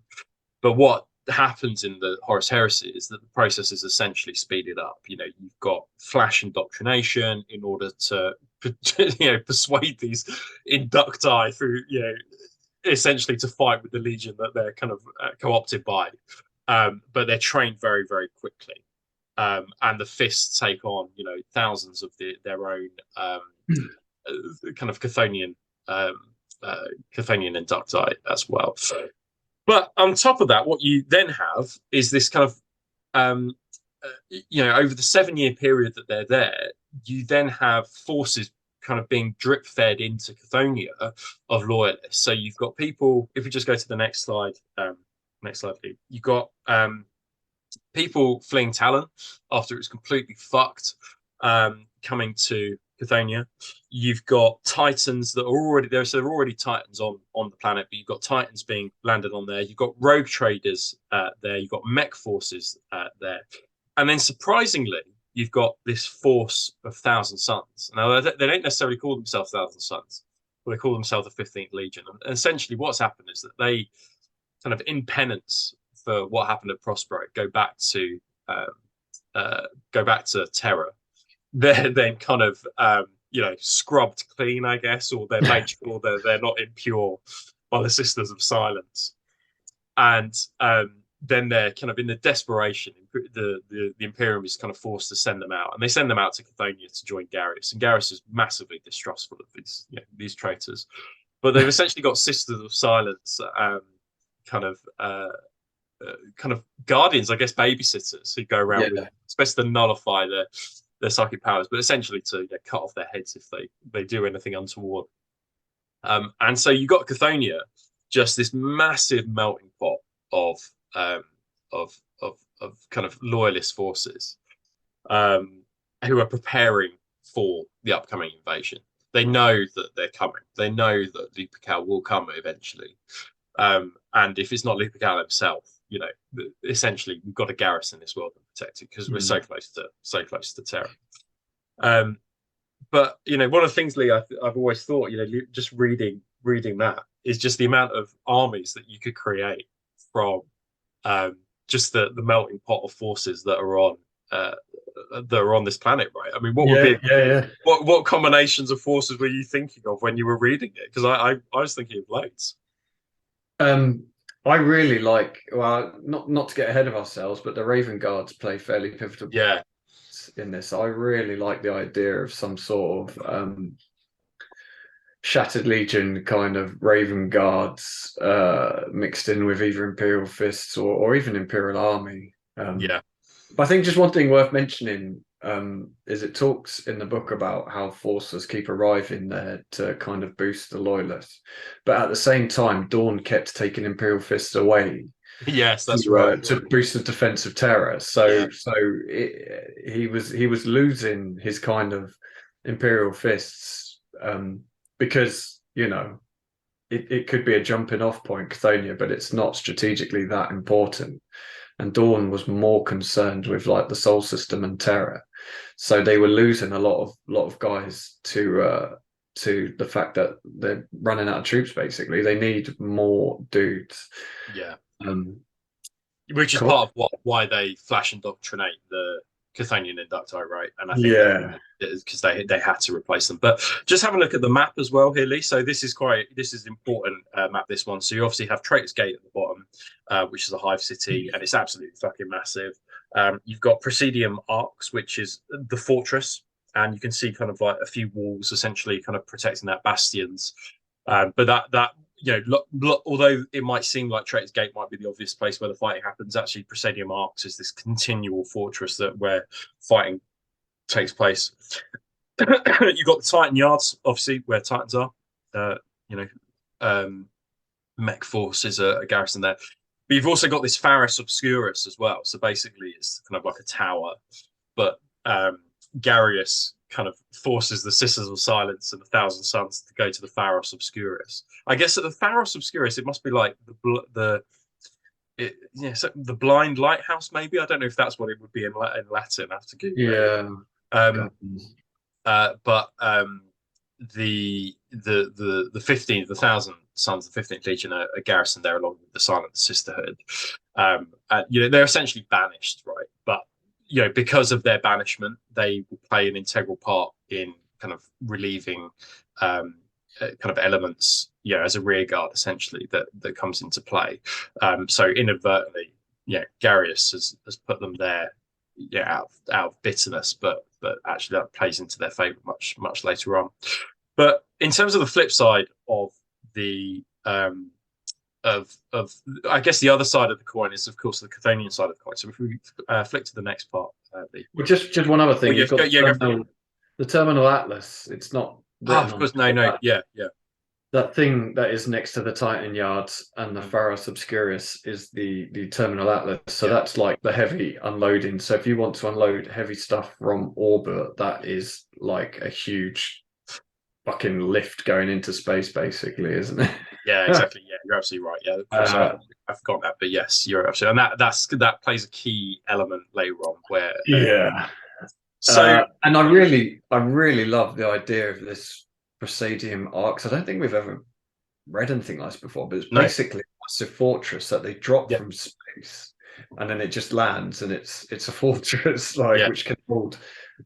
But what happens in the Horus Heresy is that the process is essentially speeded up. You've got flash indoctrination in order to persuade these inducti through essentially to fight with the legion that they're kind of co-opted by, but they're trained very, very quickly, and the fists take on thousands of their own kind of Chthonian inducti as well. But on top of that, what you then have is this kind of over the 7-year period that they're there, you then have forces kind of being drip fed into Cthonia of loyalists. So you've got people, if we just go to the next slide, please. You've got people fleeing Talon after it was completely fucked, coming to Cthonia. You've got Titans that are already there, so there are already Titans on the planet, but you've got Titans being landed on there. You've got rogue traders there. You've got mech forces there. And then surprisingly, you've got this force of Thousand Sons. Now, they don't necessarily call themselves Thousand Sons, but they call themselves the 15th Legion. And essentially what's happened is that they kind of, in penance for what happened at Prospero, go back to Terra. They're then kind of, scrubbed clean, I guess, or they're made sure they're not impure by the Sisters of Silence. And then they're kind of in the desperation, the Imperium is kind of forced to send them out, and they send them out to Cthonia to join Garius, and Garius is massively distrustful of these traitors. But they've essentially got Sisters of Silence, kind of guardians, I guess, babysitters who go around with, especially to nullify their psychic powers, but essentially to cut off their heads if they do anything untoward. And so you got Cthonia, just this massive melting pot of kind of loyalist forces who are preparing for the upcoming invasion. They know that they're coming. They know that Lupercal will come eventually. And if it's not Lupercal himself, essentially we've got a garrison this world and protect it, because we're so close to Terra. But one of the things, Lee, I've always thought, just reading that, is just the amount of armies that you could create from just the melting pot of forces that are on this planet, right? I mean, what combinations of forces were you thinking of when you were reading it? Because I was thinking of loads. I really like, well, not to get ahead of ourselves, but the Raven Guards play fairly pivotal in this. I really like the idea of some sort of Shattered Legion kind of Raven Guards mixed in with either Imperial Fists or even Imperial Army. But I think just one thing worth mentioning is it talks in the book about how forces keep arriving there to kind of boost the loyalists, but at the same time Dawn kept taking Imperial Fists away. Yes, that's right. To boost the defense of Terra. He was losing his kind of Imperial Fists because you know, it could be a jumping off point, Cthonia, but it's not strategically that important. And Dawn was more concerned with like the Soul System and Terra, so they were losing a lot of guys to the fact that they're running out of troops. Basically, they need more dudes. Yeah. Um, Which is cool. part of why they flash indoctrinate the Chthonian Inducti, right? And I think Yeah, because they had to replace them. But just have a look at the map as well here, Lee. So this is important map, this one. So you obviously have Traitor's Gate at the bottom, which is a hive city, and it's absolutely fucking massive. You've got Presidium Arcs, which is the fortress, and you can see kind of like a few walls essentially kind of protecting that bastions. But that although it might seem like Traitor's Gate might be the obvious place where the fighting happens, actually Presidium Arcs is this continual fortress where fighting takes place. You've got the Titan Yards, obviously, where Titans are. Mech forces a garrison there. But you've also got this Pharos Obscurus as well. So basically, it's kind of like a tower. But Garius kind of forces the Sisters of Silence and the Thousand Suns to go to the Pharos Obscurus. I guess at the Pharos Obscurus, it must be like the blind lighthouse, maybe. I don't know if that's what it would be in Latin. I have to Google it. But the 15th, the Thousand Sons, the 15th Legion are garrisoned there along with the Silent Sisterhood. They're essentially banished, right? But because of their banishment, they will play an integral part in kind of relieving kind of elements, as a rear guard essentially that comes into play. So inadvertently, Garius has put them there, out of bitterness, but actually that plays into their favor much later on. But in terms of the flip side of the I guess the other side of the coin is, of course, the Chthonian side of the coin. So if we flick to the next part, well, just one other thing. You've got the terminal atlas. It's not written of course, no, yeah. That thing that is next to the Titan Yards and the Pharos Obscurus is the terminal atlas. So that's like the heavy unloading. So if you want to unload heavy stuff from orbit, that is like a huge fucking lift going into space, basically, isn't it? Yeah, exactly. Yeah, you're absolutely right. Yeah, of course, I forgot that, but yes, you're absolutely, and that plays a key element later on where So and I really love the idea of this Presidium Arcs. I don't think we've ever read anything like this before, but it's basically a massive fortress that they drop from space, and then it just lands, and it's a fortress which can hold.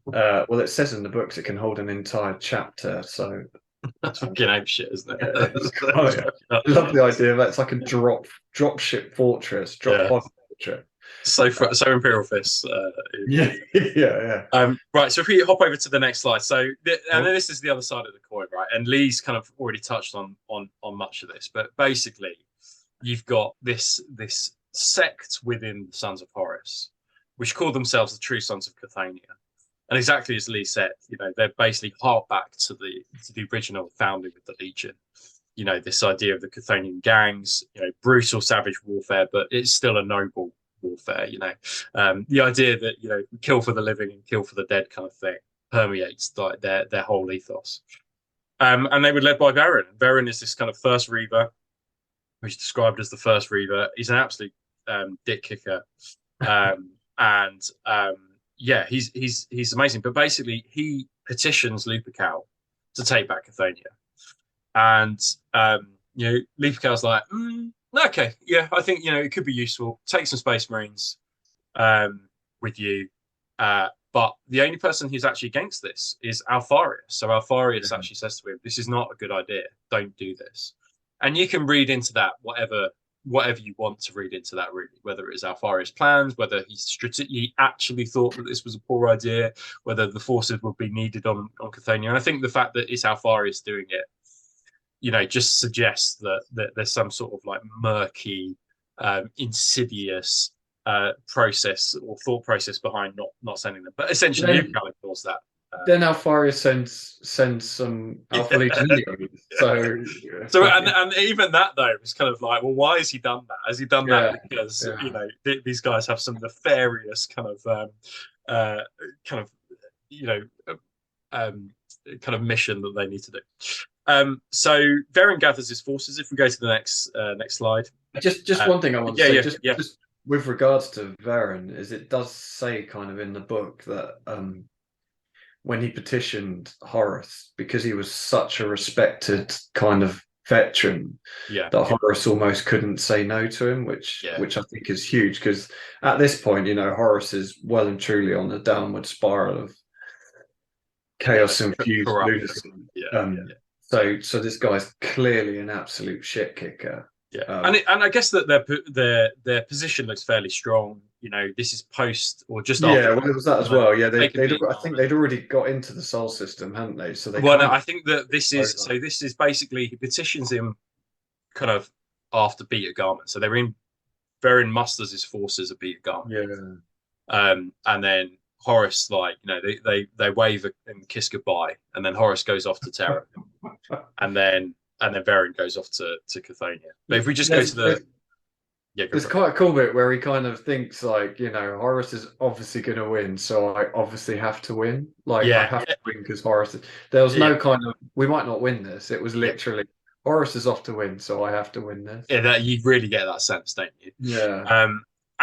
Well, it says in the books it can hold an entire chapter. So that's fucking ape shit, isn't it? I love the idea that it's like a drop ship fortress, pod fortress. So Imperial Fists. Yeah. Right. So if we hop over to the next slide. So and then this is the other side of the coin, right? And Lee's kind of already touched on much of this, but basically, you've got this sect within the Sons of Horus, which call themselves the True Sons of Cthonia. And exactly as Lee said, they're basically hark back to the original founding of the Legion. This idea of the Chthonian gangs, brutal, savage warfare, but it's still a noble warfare. The idea that kill for the living and kill for the dead kind of thing permeates like their whole ethos. And they were led by Varen. Varen is this kind of first Reaver, which is described as the first Reaver. He's an absolute dick kicker, he's amazing. But basically, he petitions Lupercal to take back Cthonia, and Lupercal's like, okay, yeah, I think it could be useful. Take some Space Marines with you, but the only person who's actually against this is Alfarius. So Alfarius actually says to him, "This is not a good idea. Don't do this." And you can read into that whatever you want to read into that, really, whether it is Alfarius' plans, whether he actually thought that this was a poor idea, whether the forces would be needed on Cthonia. And I think the fact that it's Alfarius doing it, just suggests that there's some sort of like murky, insidious process or thought process behind not sending them. But essentially, you can ignores that. Then Alfarius sends some Alpha Legionnaires. And even that though was kind of like, well, why has he done that? Has he done that because these guys have some nefarious kind of mission that they need to do? So Varen gathers his forces. If we go to the next slide. Just one thing I want to Yeah, say, yeah, just yeah. just with regards to Varen, is it does say kind of in the book that when he petitioned Horus, because he was such a respected kind of veteran, Yeah, that Horus almost couldn't say no to him, which yeah, I think is huge because at this point, Horus is well and truly on the downward spiral of yeah. chaos infused Corruption. lunacy. Yeah, yeah, Um, so this guy's clearly an absolute shit kicker. yeah. Um, And I guess that their position looks fairly strong. This is post or just yeah, after. well, it was that as well. Yeah, They can be. I think they'd already got into the Sol system, hadn't they? So they Well, no, kind I of think that this is basically he petitions him kind of after Beta Garment. So Varen musters his forces at Beta Garment. yeah. And then Horus, they wave and kiss goodbye, and then Horus goes off to Terra, and then Varen goes off to Cthonia. But if we just go to the There's quite a cool bit where he kind of thinks like, Horus is obviously going to win, so I obviously have to win. Like I yeah, have to win because Horus. There was yeah, no kind of we might not win this. It was yeah, literally Horus is off to win, so I have to win this. yeah. That you really get that sense, don't you? Yeah.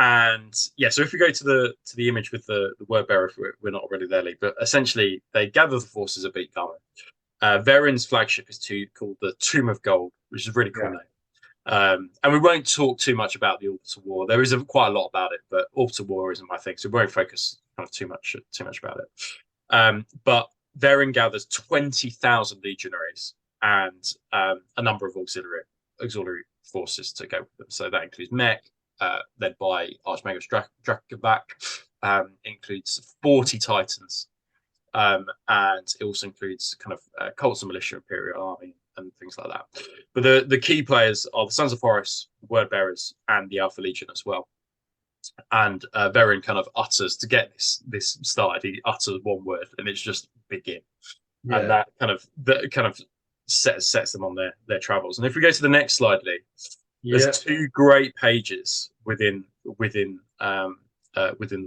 And yeah, so if we go to the image with the word bearer, if we're not already there, Lee, but essentially they gather the forces of Beat Garment. Varen's flagship is called the Tomb of Gold, which is a really cool Yeah. name. And we won't talk too much about the Orbital War. There is quite a lot about it, but Orbital War isn't my thing, so we won't focus kind of too much about it. But Varen gathers 20,000 legionaries and a number of auxiliary forces to go with them. So that includes mech, led by Archmagus Drakavac, includes 40 Titans, and it also includes kind of cults and militia, Imperial Army, and things like that. But the key players are the Sons of Horus, Word Bearers, and the Alpha Legion as well. And Varen kind of utters to get this started. He utters one word, and it's just begin, and that kind of sets them on their travels. And if we go to the next slide, Lee, there's two great pages within the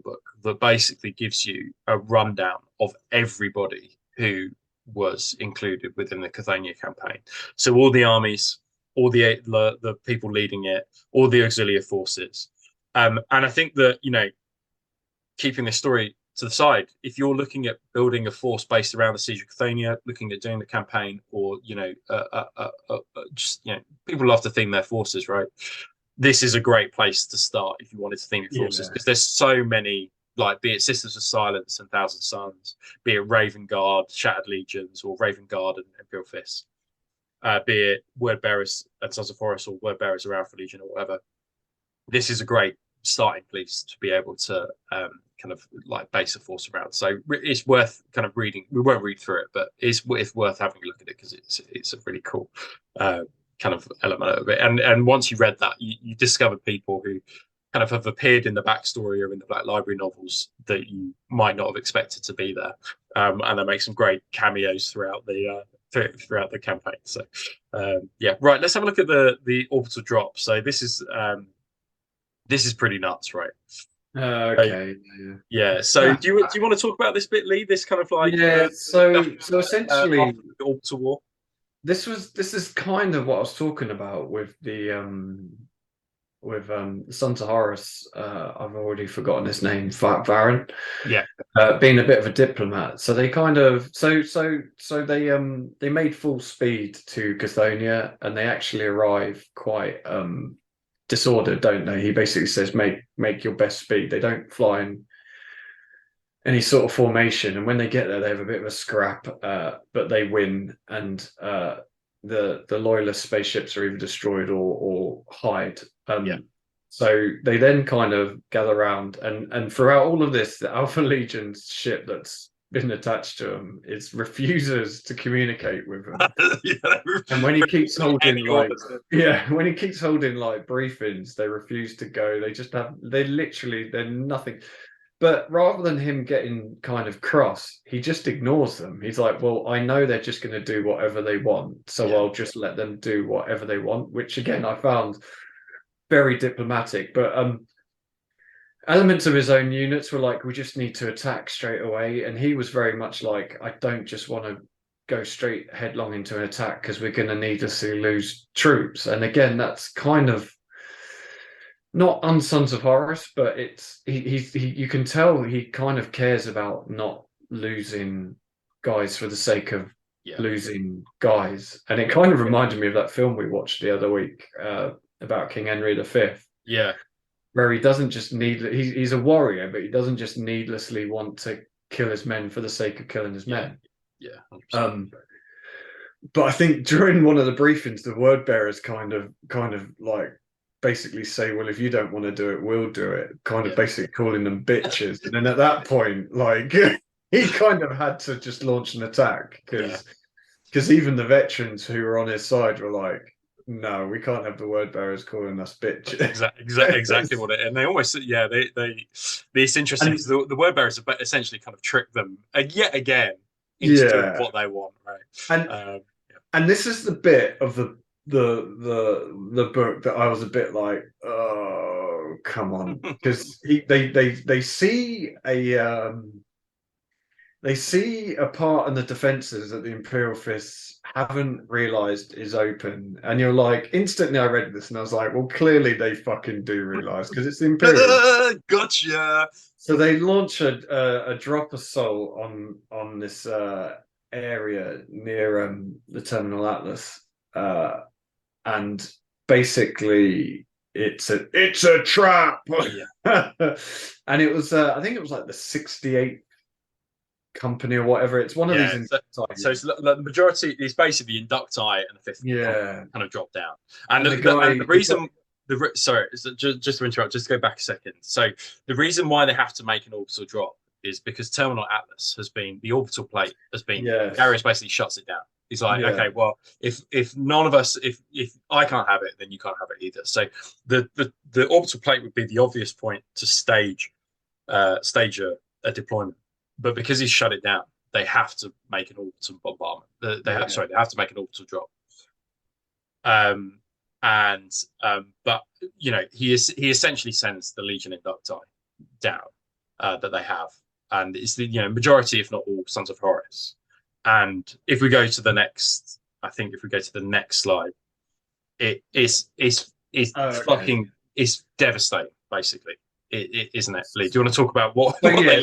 book that basically gives you a rundown of everybody who was included within the Cthonia campaign. So all the armies, all the people leading it, all the auxiliary forces. And I think that, keeping this story to the side, if you're looking at building a force based around the Siege of Cthonia, looking at doing the campaign, or just people love to theme their forces, right? This is a great place to start if you wanted to theme your forces, because there's so many, like, be it Sisters of Silence and Thousand Suns, be it Raven Guard, Shattered Legions, or Raven Guard and Imperial Fists, be it Word Bearers and Sons of Horus, or Word Bearers or Alpha Legion, or whatever. This is a great starting place to be able to kind of like base a force around. So it's worth kind of reading. We won't read through it, but it's worth having a look at it because it's a really cool kind of element of it. And once you read that, you discover people who kind of have appeared in the backstory or in the Black Library novels that you might not have expected to be there, and they make some great cameos throughout the campaign. So yeah, right. Let's have a look at the orbital drop. So this is pretty nuts, right? Okay. Yeah. So do you want to talk about this bit, Lee? This kind of like so essentially the orbital war. This is kind of what I was talking about with the Sons of Horus. I've already forgotten his name, Varen. Yeah. Being a bit of a diplomat, so they kind of they made full speed to Cthonia, and they actually arrive quite disordered, don't they? He basically says, make your best speed. They don't fly in any sort of formation, and when they get there, they have a bit of a scrap, but they win, and the loyalist spaceships are either destroyed or hide. So they then kind of gather around, and throughout all of this, the Alpha Legion's ship that's been attached to him refuses to communicate with him. And when he keeps holding when he keeps holding like briefings, they refuse to go. They're nothing. But rather than him getting kind of cross, he just ignores them. He's like, well, I know they're just going to do whatever they want, so I'll just let them do whatever they want, which again I found very diplomatic. But elements of his own units were like, we just need to attack straight away. And he was very much like, I don't just want to go straight headlong into an attack because we're going to needlessly lose troops. And again, that's kind of not Unsons of Horus, but it's you can tell he kind of cares about not losing guys for the sake of losing guys. And it kind of reminded me of that film we watched the other week about King Henry V. Yeah. Where he doesn't just he's a warrior, but he doesn't just needlessly want to kill his men for the sake of killing his men. Yeah. 100%. But I think during one of the briefings, the word bearers kind of like basically say, well, if you don't want to do it, we'll do it. Kind of basically calling them bitches. And then at that point, like he kind of had to just launch an attack because even the veterans who were on his side were like, no, we can't have the word bearers calling us bitches. Exactly what it. And they almost it's interesting because the word bearers essentially kind of trick them yet again into doing what they want, right? And this is the bit of the book that I was a bit like, oh, come on, because they see a part in the defenses that the Imperial Fists haven't realized is open, and you're like, instantly I read this and I was like, well, clearly they fucking do realize because it's the Imperial. Gotcha. So they launch a drop assault on this area near the Terminal Atlas, and basically it's a trap. And it was I think it was like the 68th company or whatever. It's one of these. So it's the majority. It's basically inducti and the fifth. Kind of drop down. And the reason. Sorry, just to interrupt, just to go back a second. So the reason why they have to make an orbital drop is because Terminal Atlas the orbital plate has been. Darius basically shuts it down. He's like, okay, well, if none of us, if I can't have it, then you can't have it either. So the orbital plate would be the obvious point to stage a deployment. But because he's shut it down, they have to make an orbital bombardment. They have to make an orbital drop. But he essentially sends the Legion Inducti down that they have, and it's the majority, if not all, Sons of Horus. And if we go to the next, slide, it's devastating, basically. Isn't it, Lee? Do you want to talk about what they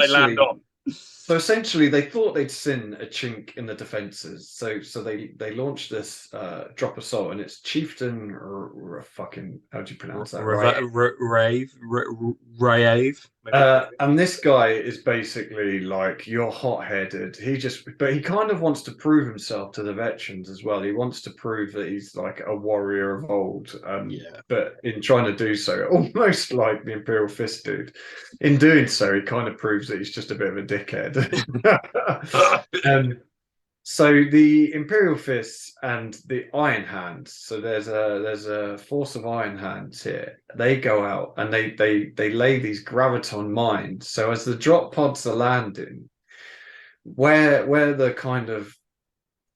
land on? So essentially, they thought they'd seen a chink in the defenses. So they launched this drop assault, and it's Chieftain fucking, how do you pronounce that? Rave. And this guy is basically like, you're hot-headed. But he kind of wants to prove himself to the veterans as well. He wants to prove that he's like a warrior of old. But in trying to do so, almost like the Imperial Fist dude, in doing so, he kind of proves that he's just a bit of a dickhead. So the Imperial Fists and the Iron Hands. So there's a force of Iron Hands here. They go out and they lay these graviton mines. So as the drop pods are landing, where the kind of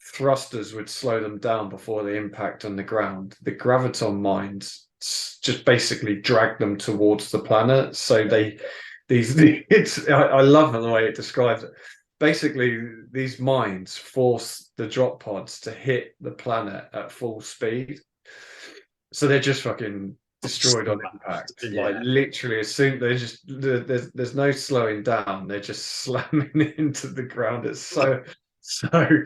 thrusters would slow them down before they impact on the ground, the graviton mines just basically drag them towards the planet. So I love the way it describes it. Basically, these mines force the drop pods to hit the planet at full speed. So they're just fucking destroyed on impact. Like literally, as soon there's no slowing down. They're just slamming into the ground. It's so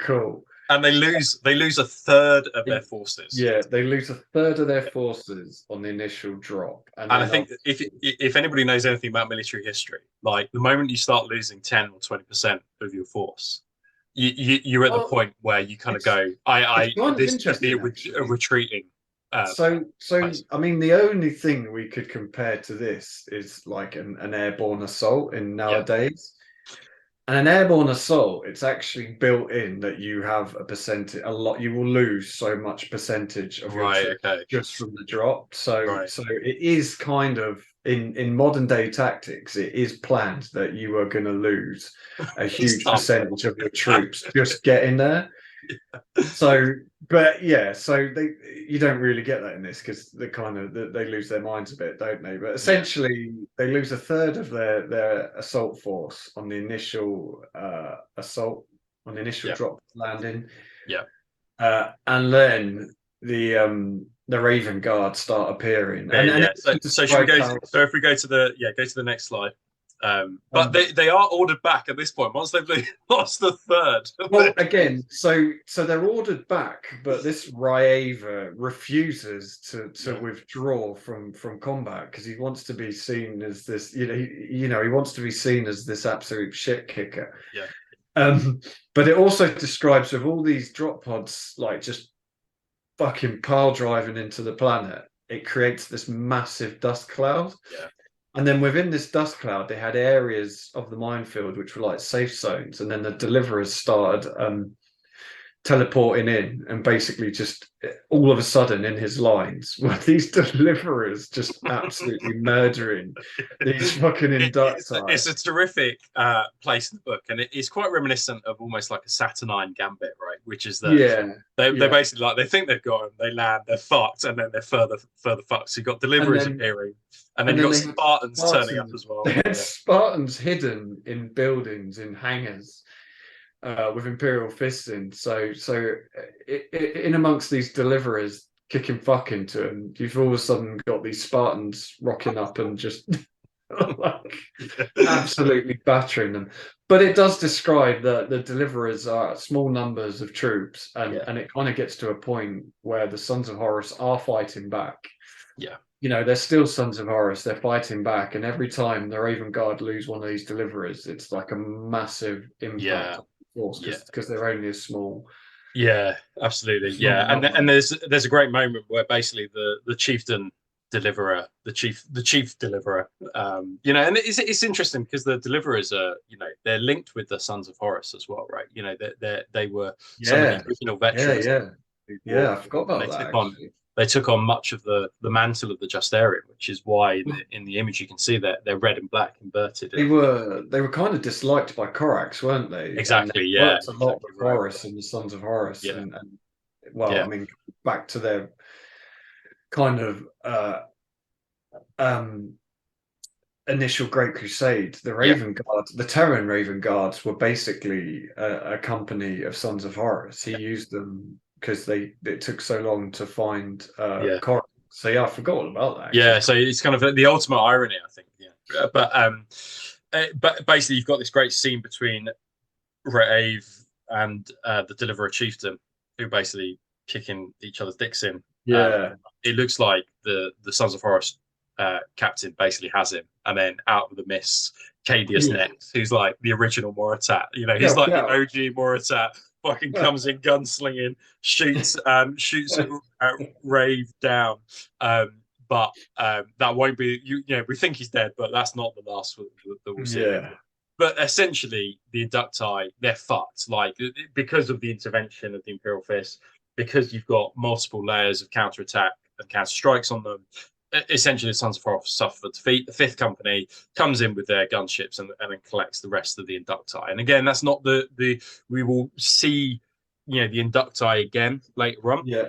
cool. And they lose a third of their forces. Yeah, they lose a third of their forces on the initial drop. And I think if anybody knows anything about military history, like the moment you start losing 10 or 20% of your force, you're at the point where you kind of go, this is a retreating. So I mean, the only thing we could compare to this is like an airborne assault in nowadays. And an airborne assault, it's actually built in that you have a percentage, you will lose so much percentage of your troops just from the drop. So it is kind of in modern day tactics, it is planned that you are going to lose a huge percentage of your troops just getting there. So you don't really get that in this because they lose their minds a bit, don't they? But essentially, they lose a third of their assault force on the initial assault on the initial Yeah. drop landing. Yeah. And then the Raven Guard start appearing. Yeah. So should we go? How, So if we go to the next slide. But they are ordered back at this point once they've lost the third. Well, again, so they're ordered back, but this Ryeva refuses to withdraw from combat because he wants to be seen as this, he wants to be seen as this absolute shit kicker. Yeah. But it also describes with all these drop pods like just fucking pile driving into the planet, it creates this massive dust cloud. Yeah. And then within this dust cloud, they had areas of the minefield which were like safe zones, and then the deliverers started teleporting in, and basically just all of a sudden in his lines were these deliverers just absolutely murdering these fucking inducti. It's a terrific place in the book, and it's quite reminiscent of almost like a Saturnine Gambit, right? Which is that they're basically like, they think they've got them, they land, they're fucked, and then they're further fucked. So you've got deliverers appearing, and then you've got Spartans turning up as well. They had Spartans hidden in buildings, in hangars, with Imperial fists in. So in amongst these deliverers kicking fuck into them, you've all of a sudden got these Spartans rocking up and just like absolutely battering them. But it does describe that the deliverers are small numbers of troops, and it kind of gets to a point where the Sons of Horus are fighting back. Yeah. They're still Sons of Horus, they're fighting back, and every time the Raven Guard lose one of these deliverers, it's like a massive impact on the force because they're only a small. Yeah, absolutely. Yeah, and there's a great moment where basically the chieftain deliverer, the chief deliverer, and it's interesting because the deliverers are, they're linked with the Sons of Horus as well, right? They were some of the original veterans. I forgot about that. They took on much of the mantle of the Justarian, which is why in the image you can see that they're red and black inverted. They were kind of disliked by Corax, weren't they? Exactly. They worked a lot with Horus and the Sons of Horus, and I mean, back to their kind of initial Great Crusade, the Raven Guard, the Terran Raven Guards were basically a company of Sons of Horus. He used them because it took so long to find Corax. So I forgot all about that. Actually. Yeah, so it's kind of the ultimate irony, I think. Yeah, but basically you've got this great scene between Ra'ev and the Deliverer Chieftain, who basically kicking each other's dicks in. Yeah, it looks like the Sons of Horus captain basically has him, and then out of the mist, Cadius next, who's like the original Moritat. He's like the OG Moritat. Fucking comes in gunslinging, shoots Rave down. But that won't be. We think he's dead, but that's not the last that we'll see. Yeah. But essentially, the Inducti, they're fucked. Like, because of the intervention of the Imperial Fist, because you've got multiple layers of counterattack and counter strikes on them. Essentially, the Sons of Horus suffer defeat. The Fifth Company comes in with their gunships and then collects the rest of the Inducti. And again, that's not we will see, the Inducti again later on. Yeah.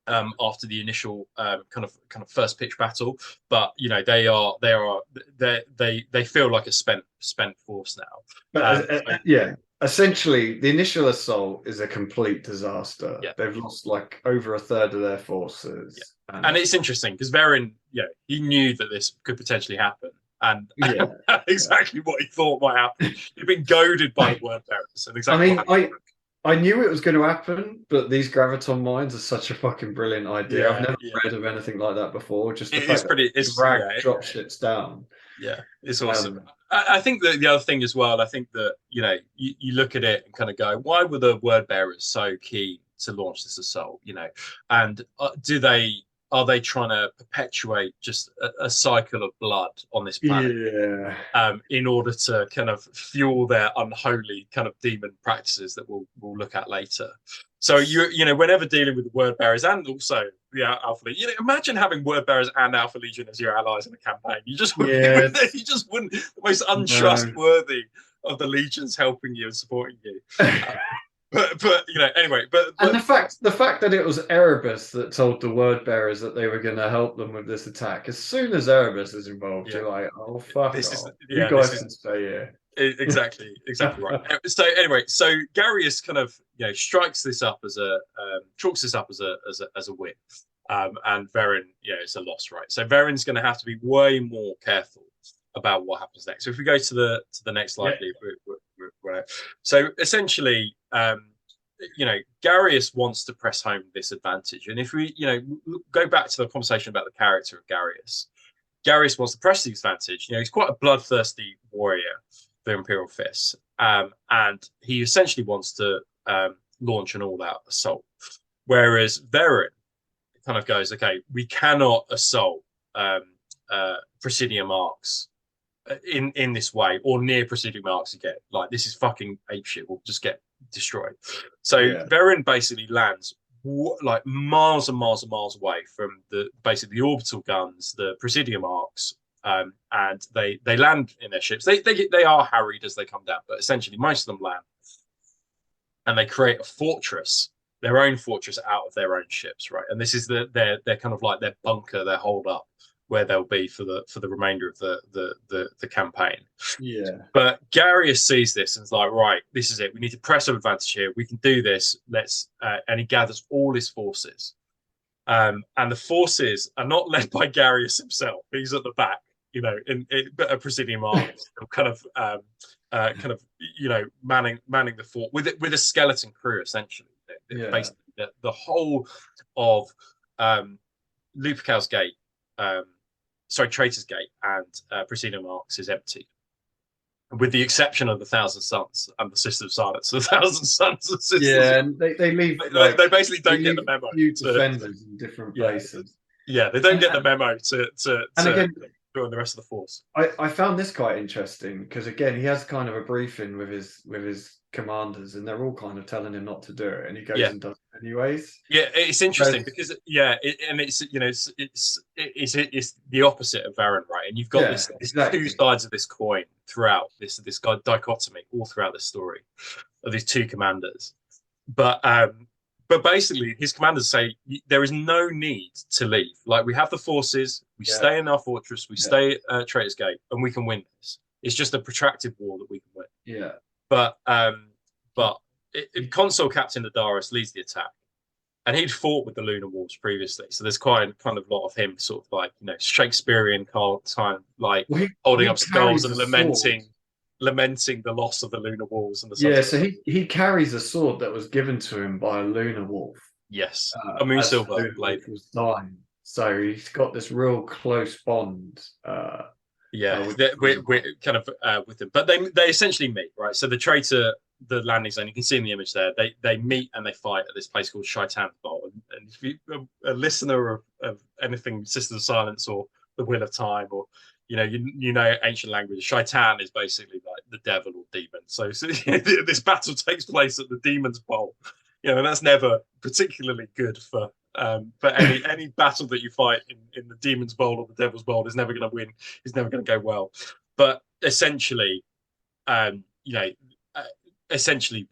After the initial kind of first pitch battle, but they feel like a spent force now. But essentially, the initial assault is a complete disaster. Yeah. They've lost like over a third of their forces. Yeah. And it's interesting because Verin, he knew that this could potentially happen, and exactly what he thought might happen. He'd been goaded by the word bearers, and exactly. I knew it was going to happen, but these graviton mines are such a fucking brilliant idea. Yeah, I've never read of anything like that before. Just the fact that drop shits down. Yeah, it's awesome. I think that the other thing as well, I think that, you look at it and kind of go, why were the word bearers so keen to launch this assault? And are they trying to perpetuate just a cycle of blood on this planet? Yeah. In order to kind of fuel their unholy kind of demon practices that we'll look at later. So whenever dealing with the word bearers and also the Alpha Legion, imagine having word bearers and Alpha Legion as your allies in a campaign. You just wouldn't. You just wouldn't. The most untrustworthy of the legions helping you and supporting you. But anyway, and the fact that it was Erebus that told the word bearers that they were going to help them with this attack. As soon as Erebus is involved, you're like, oh fuck off. You guys can stay here. Exactly right. So anyway, so Garius kind of strikes this up as a chalks this up as a win, and Varen, it's a loss, right? So Varen's going to have to be way more careful about what happens next. So if we go to the next slide, please. So essentially, Garius wants to press home this advantage, and if we go back to the conversation about the character of Garius. Garius wants to press the advantage. He's quite a bloodthirsty warrior, the Imperial Fist, and he essentially wants to launch an all-out assault. Whereas Varen kind of goes, okay, we cannot assault Presidium arcs in this way, or near Presidium arcs again. Like, this is fucking apeshit. We'll just get destroyed. So Varen basically lands like miles and miles and miles away from basically the orbital guns, the Presidium arcs, and they land in their ships. They are harried as they come down, but essentially most of them land, and they create a fortress, their own fortress out of their own ships, right? And this is their kind of like their bunker, their hold up, where they'll be for the remainder of the campaign. Yeah. But Garius sees this and is like, right, this is it. We need to press our advantage here. We can do this. Let's and he gathers all his forces. And the forces are not led by Garius himself. He's at the back, in a Presidium arms, kind of manning the fort with a skeleton crew, essentially. Basically, the whole of Lupercal's Gate, Traitor's Gate and Presidium arcs is empty, with the exception of the Thousand Suns and the Sister of Silence. The Thousand Suns and Sisters. Yeah, and they leave. They basically don't get the memo. Few defenders in different places. Yeah, they don't get the memo to again, join the rest of the force. I found this quite interesting because again, he has kind of a briefing with his commanders, and they're all kind of telling him not to do it, and he goes and does it anyways. Yeah, it's interesting because it's the opposite of Varen, right? And you've got this two sides of this coin throughout this dichotomy all throughout the story of these two commanders. But basically, his commanders say there is no need to leave. Like, we have the forces, we stay in our fortress, we stay at Traitor's Gate, and we can win this. It's just a protracted war that we can win. Yeah. But Consul Captain Adaris leads the attack, and he'd fought with the Lunar Wolves previously. So there's kind of a lot of him sort of like Shakespearean time, like holding up skulls and lamenting the loss of the Lunar Wolves and the so he carries a sword that was given to him by a Lunar Wolf. Yes, a Moon Silver blade was dying. So he's got this real close bond. We're kind of with them, but they essentially meet, right? So the Traitor, the landing zone, you can see in the image there, they meet and they fight at this place called Shaitan's Bowl. And if you're a listener of anything Sisters of Silence or The Wheel of Time, or ancient language, Shaitan is basically like the devil or demon. So this battle takes place at the Demon's Bowl, and that's never particularly good for any battle that you fight in the Demon's Bowl or the Devil's Bowl is never going to win. Is never going to go well. But essentially, essentially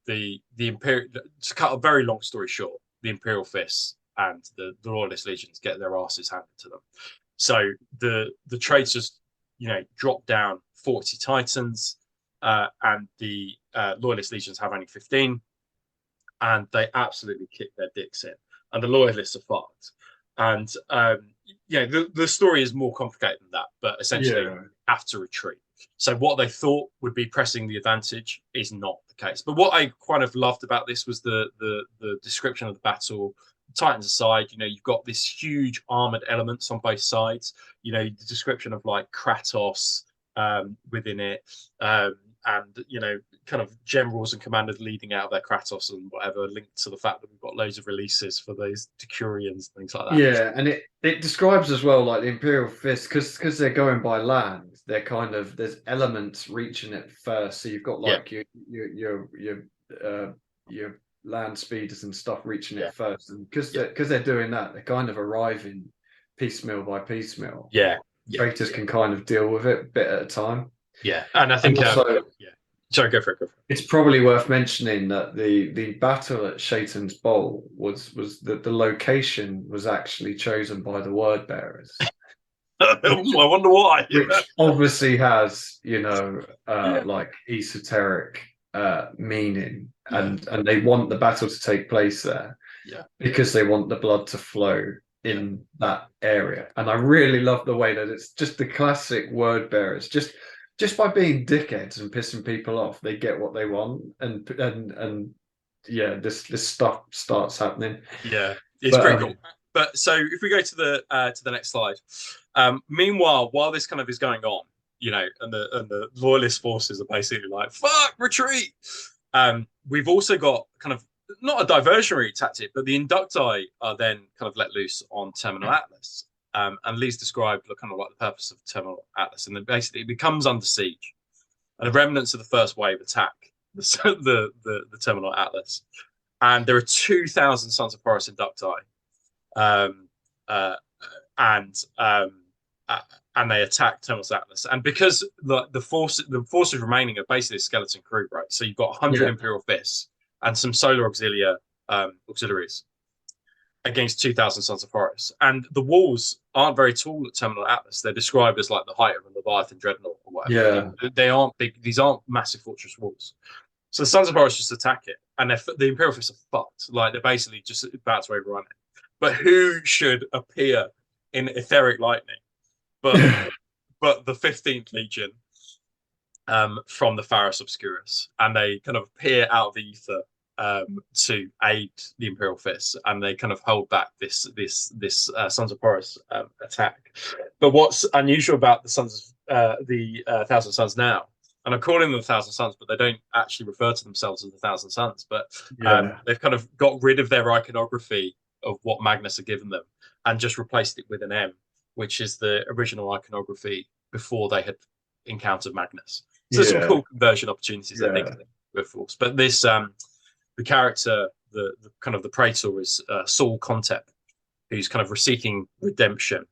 the Imperial. To cut a very long story short, the Imperial Fists and the Loyalist legions get their asses handed to them. So the Traitors, drop down 40 Titans, and the Loyalist legions have only 15, and they absolutely kick their dicks in. And the Loyalists are fucked. And the story is more complicated than that, but essentially have to retreat. So what they thought would be pressing the advantage is not the case. But what I kind of loved about this was the description of the battle. Titans aside, you've got this huge armored elements on both sides. The description of like Kratos within it, and kind of generals and commanders leading out of their Kratos and whatever, linked to the fact that we've got loads of releases for those Decurions and things like that. Yeah, and it describes as well, like the Imperial Fist, because they're going by land, they're kind of, there's elements reaching it first. So you've got like your land speeders and stuff reaching it first, and because they're doing that, they're kind of arriving piecemeal by piecemeal. Traitors can kind of deal with it a bit at a time. And I think sorry, go for it. It's probably worth mentioning that the battle at Shaitan's Bowl was that the location was actually chosen by the word bearers. I wonder why. which obviously has, Yeah, like esoteric meaning, yeah, and they want the battle to take place there yeah, because they want the blood to flow yeah, in that area. And I really love the way that it's just the classic word bearers. Just by being dickheads and pissing people off, they get what they want, and yeah, this stuff starts happening. yeah. It's But pretty cool. But so if we go to the next slide, meanwhile, while this kind of is going on, and the loyalist forces are basically like, "Fuck, retreat." We've also got kind of not a diversionary tactic, but the inducti are then kind of let loose on Terminal Atlas. And Lee's described kind of like the purpose of Terminal Atlas, and then basically it becomes under siege, and the remnants of the first wave attack the Terminal Atlas, and there are 2,000 Sons of Horus inducti, um, uh, and um, uh, and they attack Terminal Atlas, and because the forces remaining are basically a skeleton crew, right? So you've got 100 yeah, Imperial fists and some solar auxiliaries against 2,000 Sons of Horus. And the walls aren't very tall at Terminal Atlas. They're described as like the height of a Leviathan Dreadnought or whatever. yeah, They aren't big. These aren't massive fortress walls. So the Sons of Horus just attack it, and the Imperial fists are fucked. Like they're basically just about to overrun it. But who should appear in etheric lightning? But but the 15th Legion, from the Pharos Obscurus, and they kind of appear out of the ether, to aid the Imperial Fists, and they kind of hold back this Sons of Horus attack. But what's unusual about the Thousand Sons now, and I'm calling them the Thousand Sons, but they don't actually refer to themselves as the Thousand Sons, but yeah, they've kind of got rid of their iconography of what Magnus had given them and just replaced it with an M, which is the original iconography before they had encountered Magnus. So there's some yeah, cool conversion opportunities, I think, yeah, with Force. But this, the character, the kind of the Praetor is Saul Contep, who's kind of seeking redemption,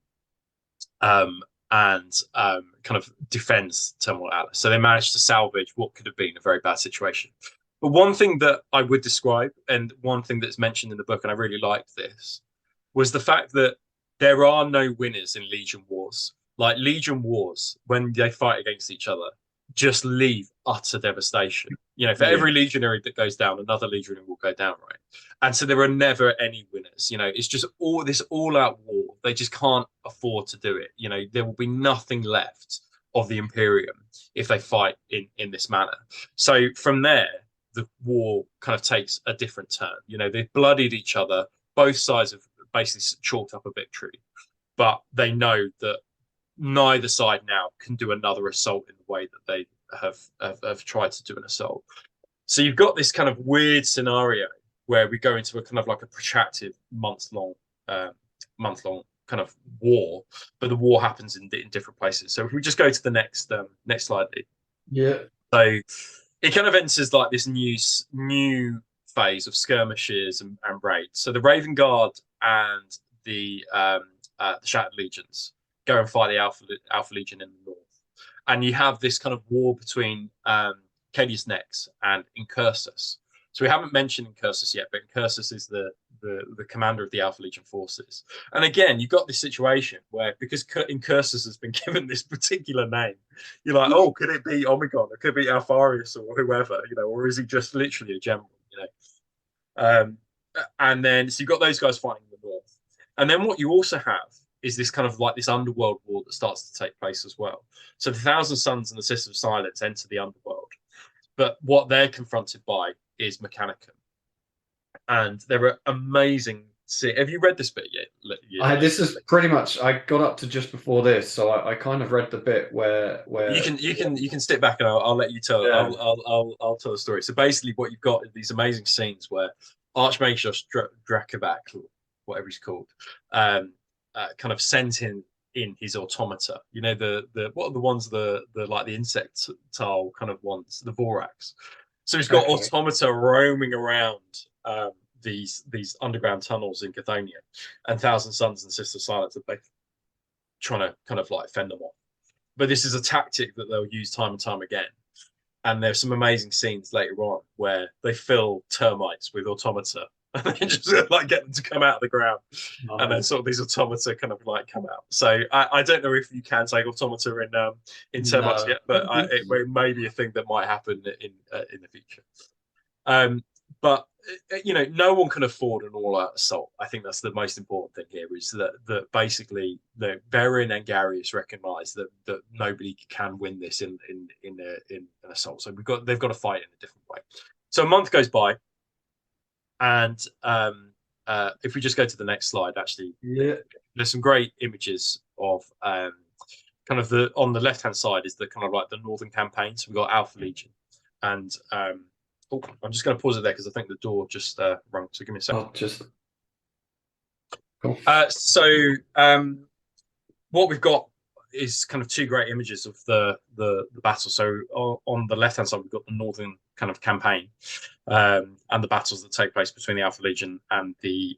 and kind of defends Terminal Atlas. So they managed to salvage what could have been a very bad situation. But one thing that I would describe, and one thing that's mentioned in the book, and I really liked this, was the fact that there are no winners in Legion Wars. Like Legion Wars, when they fight against each other, just leave utter devastation. For yeah, every legionary that goes down, another legionary will go down, right? And so there are never any winners. It's just all this all-out war. They just can't afford to do it. There will be nothing left of the Imperium if they fight in this manner. So from there, the war kind of takes a different turn. They've bloodied each other. Both sides have basically chalked up a victory, but they know that neither side now can do another assault in the way that they have tried to do an assault. So you've got this kind of weird scenario where we go into a kind of like a protracted month long kind of war, but the war happens in different places. So if we just go to the next slide, yeah, so it kind of enters like this new phase of skirmishes and raids. So the Raven Guard and the Shattered Legions go and fight the Alpha Legion in the north, and you have this kind of war between Caedius Nex and Incursus. So we haven't mentioned Incursus yet, but Incursus is the commander of the Alpha Legion forces. And again, you've got this situation where, because Incursus has been given this particular name, you're like, oh, could it be Omicron? Or could it be Alpharius or whoever, or is he just literally a general, and then so you've got those guys fighting in the north. And then what you also have is this kind of like this underworld war that starts to take place as well. So the Thousand Sons and the Sisters of Silence enter the underworld, but what they're confronted by is Mechanicum. And there are amazing. Have you read this bit yet? this is pretty much. I got up to just before this, so I kind of read the bit where you can step back and I'll let you tell. Yeah. I'll tell the story. So basically, what you've got is these amazing scenes where Archmage Dracovac, whatever he's called, kind of sends in his automata. The what are the ones the like the insectile kind of ones, the Vorax. So he's got automata roaming around these underground tunnels in Cthonia, and Thousand Sons and Sisters of Silence are both trying to kind of like fend them off. But this is a tactic that they'll use time and time again. And there's some amazing scenes later on where they fill termites with automata and then just like get them to come out of the ground, and then Nice. sort of these automata kind of like come out. So I don't know if you can take automata in Termites No, yet, I but don't think so. it may be a thing that might happen in the future. But no one can afford an all-out assault. I think that's the most important thing here, is that basically the Verin and Garius recognise that nobody can win this in an assault. So they've got to fight in a different way. So a month goes by, and if we just go to the next slide, actually, Yeah. there's some great images of kind of on the left-hand side is the kind of like the northern campaign. So we've got Alpha Legion, and I'm just going to pause it there because I think the door just rung. So give me a second. I'll just cool. What we've got is kind of two great images of the battle. So on the left hand side, we've got the northern kind of campaign, and the battles that take place between the Alpha Legion and the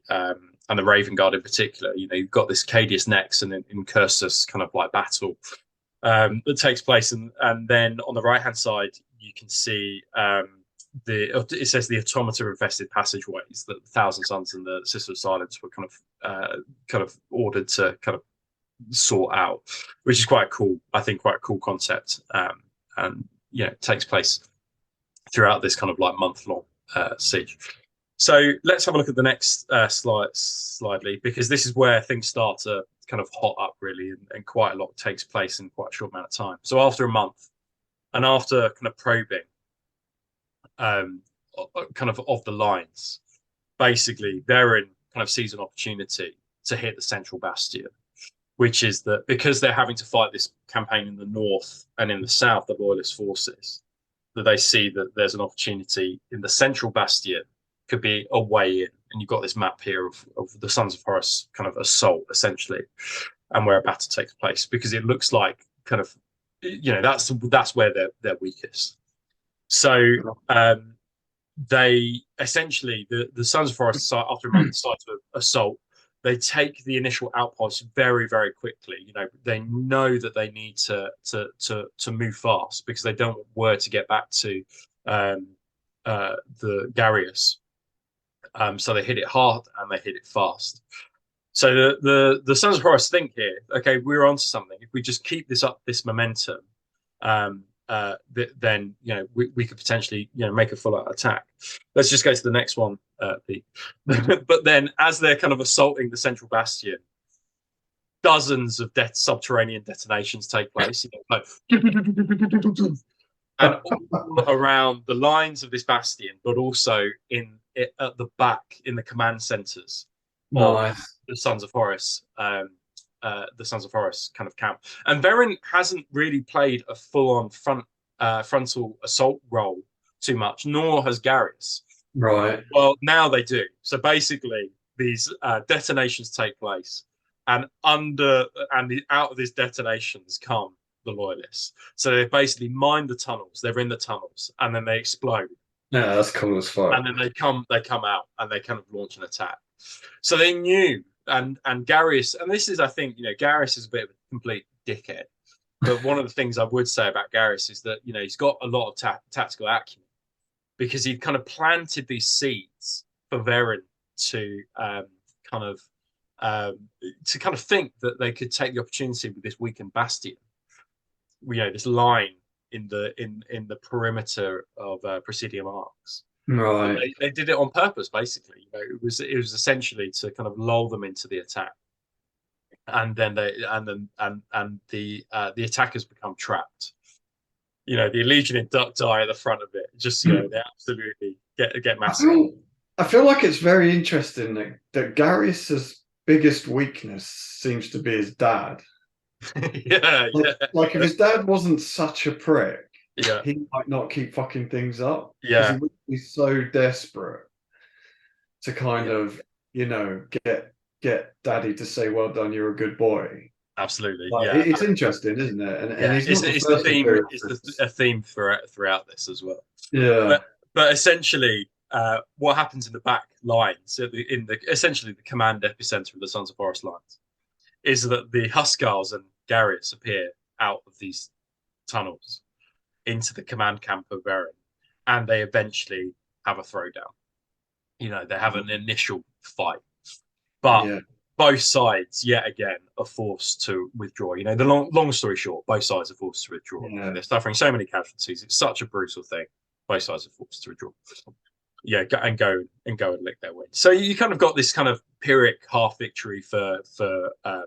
Raven Guard in particular. You've got this Cadius Nex and in Cursus kind of like battle that takes place, and then on the right hand side, you can see it says the automata infested passageways that the Thousand Sons and the Sister of Silence were kind of ordered to kind of sort out, which is quite cool. I think quite a cool concept, and it takes place throughout this kind of like month-long siege. So let's have a look at the next slide, because this is where things start to kind of hot up really, and quite a lot takes place in quite a short amount of time. So after a month, and after kind of probing kind of the lines, basically Verin kind of sees an opportunity to hit the central bastion, which is that because they're having to fight this campaign in the north and in the south, the loyalist forces, that they see that there's an opportunity in the central bastion could be a way in. And you've got this map here of the Sons of Horus kind of assault, essentially, and where a battle takes place, because it looks like kind of, that's where they're weakest. So they essentially, the Sons of Horus, after a month, decide to assault. They take the initial outpost very, very quickly. They know that they need to move fast because they don't want word to get back to the Garius. So they hit it hard and they hit it fast. So the Sons of Horus think here, okay, we're onto something. If we just keep this momentum, then we could potentially make a full out attack. Let's just go to the next one, Pete. But then, as they're kind of assaulting the central bastion, dozens of subterranean detonations take place. And all around the lines of this bastion, but also at the back in the command centers of the Sons of Horus. The Sons of Horus kind of camp. And Verin hasn't really played a full-on frontal assault role too much, nor has Garius. Right. Well, now they do. So basically, these detonations take place, and out of these detonations come the loyalists. So they basically mine the tunnels. They're in the tunnels, and then they explode. Yeah, that's cool as fuck. And then they come out, and they kind of launch an attack. So they knew. And Garius, and this is, I think, Garius is a bit of a complete dickhead. But one of the things I would say about Garius is that, he's got a lot of tactical acumen, because he kind of planted these seeds for Verin to kind of think that they could take the opportunity with this weakened bastion, this line in the perimeter of Presidium Arcs. Right. They did it on purpose, basically. It was essentially to kind of lull them into the attack, and then the attackers become trapped. The Legionnaires die at the front of it. Just they absolutely get massacred. I feel like it's very interesting that Garius's biggest weakness seems to be his dad. Like if his dad wasn't such a prick, he might not keep fucking things up. Yeah, he would be so desperate to kind of get daddy to say, "Well done, you're a good boy." Absolutely. It's interesting, isn't it? And he's not it's the theme. It's a theme throughout this as well. Yeah. But essentially, what happens in the back lines, essentially the command epicenter of the Sons of Horus lines, is that the Huskarls and Garius appear out of these tunnels into the command camp of Verin, and they eventually have a throwdown. they have an initial fight, but Yeah. both sides yet again are forced to withdraw. The long story short, both sides are forced to withdraw. Yeah. They're suffering so many casualties. It's such a brutal thing. Both sides are forced to withdraw. Yeah, go and lick their wings. So you kind of got this kind of Pyrrhic half victory for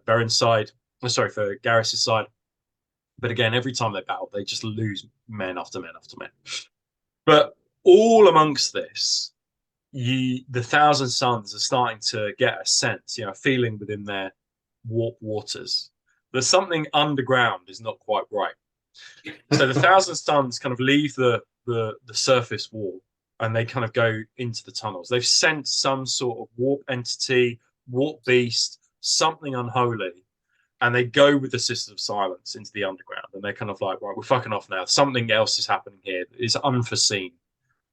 Beren's side. Sorry, for Garrus's side. But again, every time they battle, they just lose men after men after men. But all amongst this, the Thousand Sons are starting to get a sense, a feeling within their warp waters that something underground is not quite right. So the Thousand Sons kind of leave the surface wall and they kind of go into the tunnels. They've sent some sort of warp entity, warp beast, something unholy, and they go with the Sisters of Silence into the underground. And they're kind of like, right, we're fucking off now. Something else is happening here. It's unforeseen.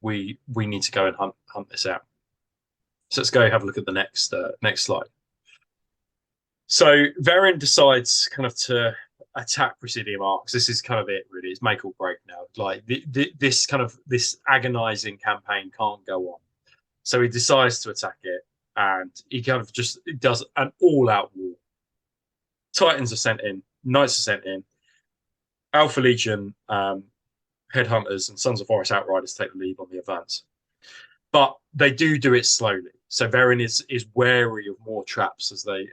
We need to go and hunt this out. So let's go have a look at the next slide. So Varen decides kind of to attack Presidium Arcs. This is kind of it, really. It's make or break now. Like this agonizing campaign can't go on. So he decides to attack it, and he kind of just does an all-out war. Titans are sent in, Knights are sent in, Alpha Legion, Headhunters, and Sons of Horus Outriders take the lead on the advance. But they do it slowly. So Varen is wary of more traps as they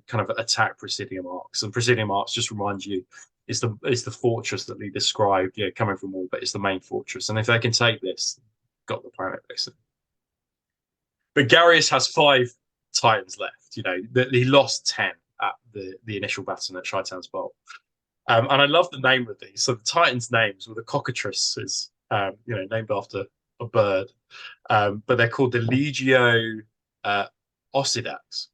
kind of attack Presidium Arcs. And Presidium Arcs, just remind you, is the fortress that Lee described, coming from orbit. It's the main fortress. And if they can take this, got the planet basically. But Garrus has 5 Titans left. He lost 10 at the initial battle at Shaitan's Bolt. And I love the name of these. So the Titans' names were the cockatrices, named after a bird, but they're called the Legio Ossidax.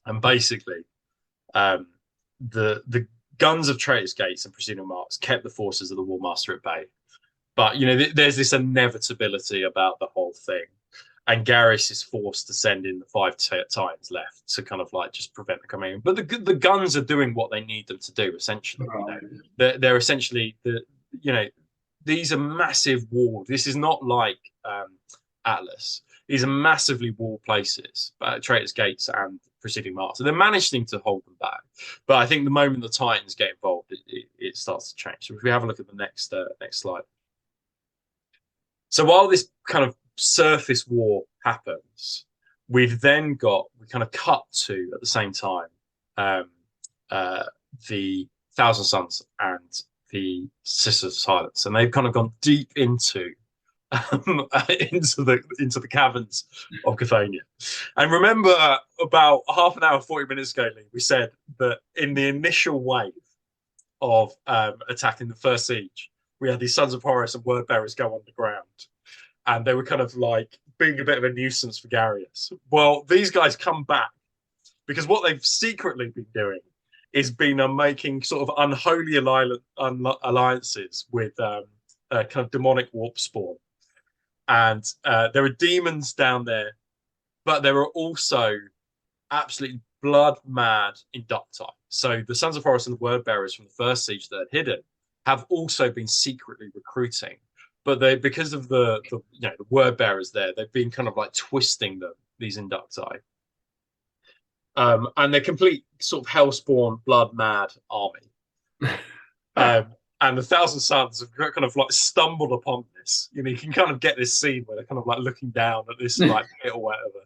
And basically, the guns of Traitor's Gates and Presidium Arcs kept the forces of the War Master at bay. But there's this inevitability about the whole thing, and Garrus is forced to send in the 5 Titans left to kind of like just prevent the coming in. But the guns are doing what they need them to do. Essentially, they're essentially these are massive walls. This is not like Atlas. These are massively walled places, Traitor's Gates and Presidium Arcs. So they're managing to hold them back. But I think the moment the Titans get involved, it starts to change. So if we have a look at the next slide. So while this kind of surface war happens, we kind of cut to, at the same time, the Thousand Sons and the Sisters of Silence, and they've kind of gone deep into the caverns of Cthonia. And remember, about half an hour, 40 minutes ago, Lee, we said that in the initial wave of attacking the first siege, we had these Sons of Horus and Word Bearers go underground, and they were kind of like being a bit of a nuisance for Garrus. Well, these guys come back because what they've secretly been doing is making sort of unholy alliances with kind of demonic warp spawn. And there are demons down there, but there are also absolutely blood-mad inducti. So the Sons of Horus and the Word Bearers from the first siege that had hidden have also been secretly recruiting. But because of the Word Bearers there, they've been kind of like twisting these inducti. And they're complete sort of hellspawn, blood-mad army. And the Thousand Sons have kind of like stumbled upon this. You can kind of get this scene where they're kind of like looking down at this like pit or whatever,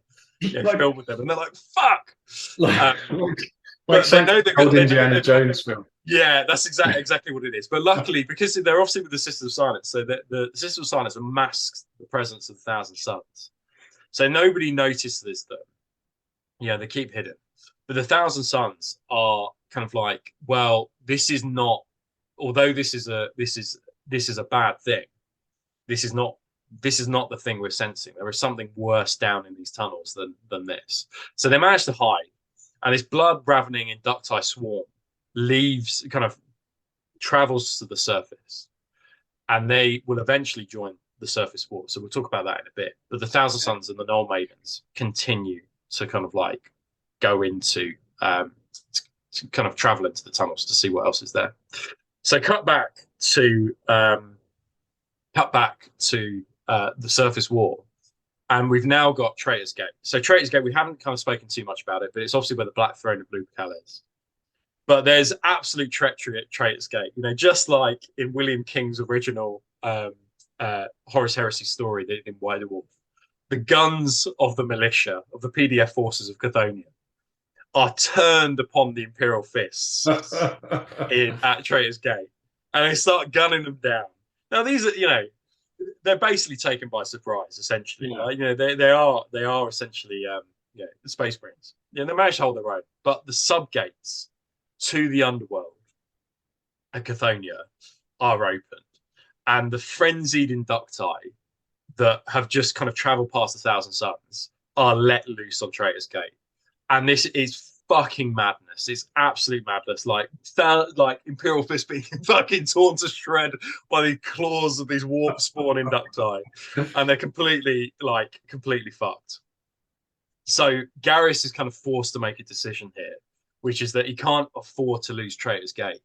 filled with them, and they're like, "Fuck!" Like they know they're old Indiana Jones film. Yeah, that's exactly what it is. But luckily, because they're obviously with the Sisters of Silence, so the Sisters of Silence have masked the presence of the Thousand Sons, so nobody notices them. They keep hidden. But the Thousand Sons are kind of like, well, this is not. Although this is a bad thing, this is not the thing we're sensing. There is something worse down in these tunnels than this. So they manage to hide, and this blood-ravening inducti swarm travels to the surface, and they will eventually join the surface war. So we'll talk about that in a bit. But the Thousand Sons and the Null Maidens continue to kind of like go into to kind of travel into the tunnels to see what else is there. So cut back to the surface war, And we've now got Traitor's Gate. So Traitor's Gate, we haven't kind of spoken too much about it, but it's obviously where the Black Throne of Lupercal is. But there's absolute treachery at Traitor's Gate. Just like in William King's original Horus Heresy story in White Wolf, the guns of the militia, of the PDF forces of Cthonia, are turned upon the Imperial fists at Traitor's Gate, and they start gunning them down. Now these are, they're basically taken by surprise, essentially. Yeah. They are essentially the Space Marines. They manage to hold their own, but the subgates to the underworld at Cthonia are opened, and the frenzied inducti that have just kind of traveled past 1,000 suns are let loose on Traitor's Gate. And this is fucking madness. It's absolute madness. Like Imperial Fist being fucking torn to shred by the claws of these warp spawn inducti. And they're completely fucked. So Garrus is kind of forced to make a decision here, which is that he can't afford to lose Traitor's Gate.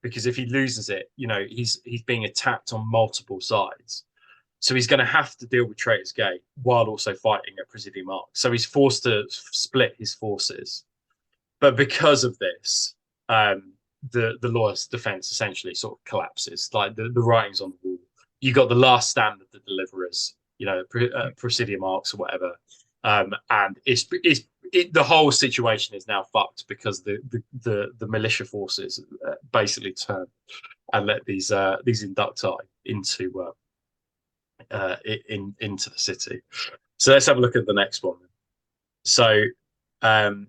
Because if he loses it, he's being attacked on multiple sides. So he's going to have to deal with Traitor's Gate while also fighting at Presidium Arc. So he's forced to split his forces. But because of this, the Loyalist defense essentially sort of collapses. Like the writings on the wall. You got the last stand of the Deliverers, Presidium Arcs or whatever. And the whole situation is now fucked because the militia forces basically turn and let these inducti into the city. So let's have a look at the next one. So, and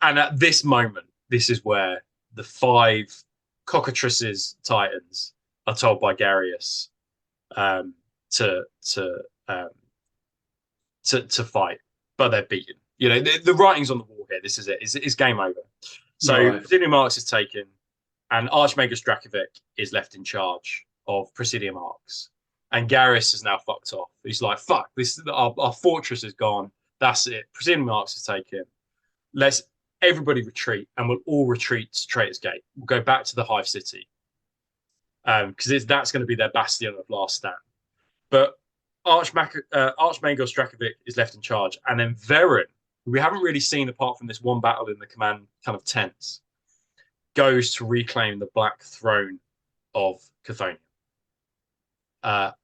at this moment, this is where the 5 cockatrices Titans are told by Garrus to fight, but they're beaten. The writing's on the wall here. This is it. It's game over. So Presidium Arcs is taken, and Archmagus Dracovic is left in charge of Presidium Arcs. And Garrus is now fucked off. He's like, fuck, our fortress is gone. That's it. Presidium Arcs is taken. Let's everybody retreat, and we'll all retreat to Traitor's Gate. We'll go back to the Hive City. Because that's going to be their bastion of last stand. But Archmagus Dracovic is left in charge. And then Veren, who we haven't really seen apart from this one battle in the command kind of tents, goes to reclaim the Black Throne of Cthonia.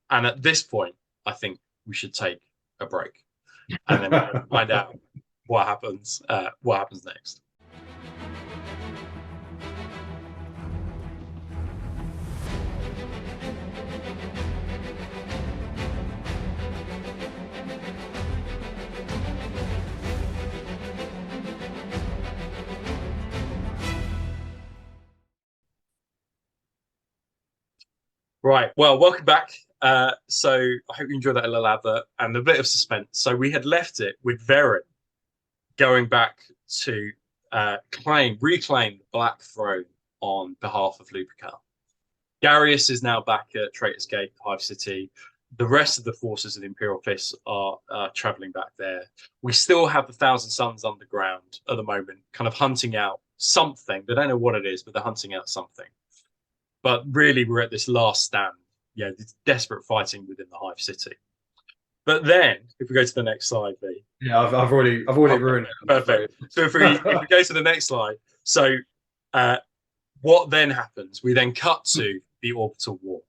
And at this point, I think we should take a break and then find out what happens next. Right. Well, welcome back. So I hope you enjoyed that little advert and a bit of suspense. So we had left it with Veren going back to reclaim the Black Throne on behalf of Lupercal. Garrus is now back at Traitor's Gate, Hive City. The rest of the forces of the Imperial Fist are traveling back there. We still have the Thousand Suns underground at the moment, kind of hunting out something. They don't know what it is, but they're hunting out something. But really, we're at this last stand. This desperate fighting within the Hive City. But then, if we go to the next slide, V. Yeah, I've already ruined it. Perfect. So if we go to the next slide, so what then happens? We then cut to the orbital war,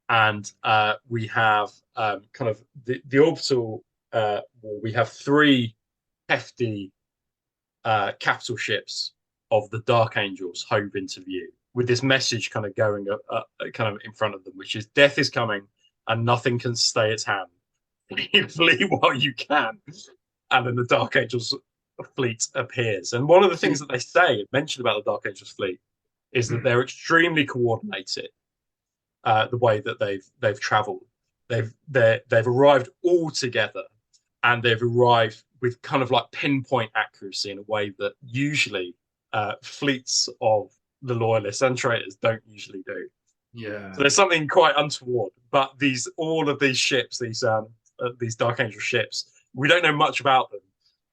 and we have kind of the orbital war. We have 3 hefty capital ships of the Dark Angels hove into view, with this message kind of going kind of in front of them, which is death is coming and nothing can stay its hand. Flee while you can. And then the Dark Angels fleet appears. And one of the things that they say, mentioned about the Dark Angels fleet, is that they're extremely coordinated. The way that they've travelled, they've arrived all together, and they've arrived with kind of like pinpoint accuracy in a way that usually fleets of the Loyalists and Traitors don't usually do. Yeah. So there's something quite untoward. But all of these ships, these Dark Angel ships, we don't know much about them.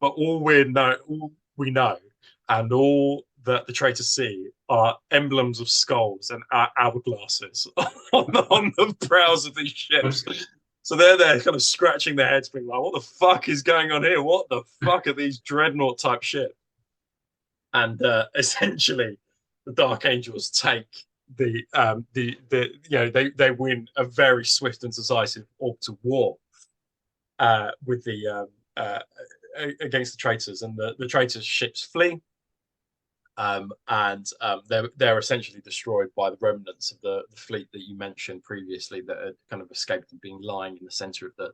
But all we know, and all that the Traitors see are emblems of skulls and hourglasses on the prows of these ships. So they're there kind of scratching their heads, being like, what the fuck is going on here? What the fuck are these dreadnought type shit? And essentially the Dark Angels take they win a very swift and decisive orbital war with the against the traitors, and the traitors' ships flee. They're essentially destroyed by the remnants of the fleet that you mentioned previously that had kind of escaped and being lying in the center of the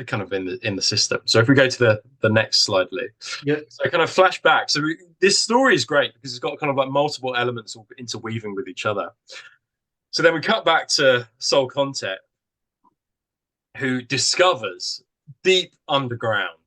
kind of in the system. So if we go to the next slide, Lee. Yeah. So kind of flashback. So this story is great because it's got kind of like multiple elements all interweaving with each other. So then we cut back to Soul Content, who discovers deep underground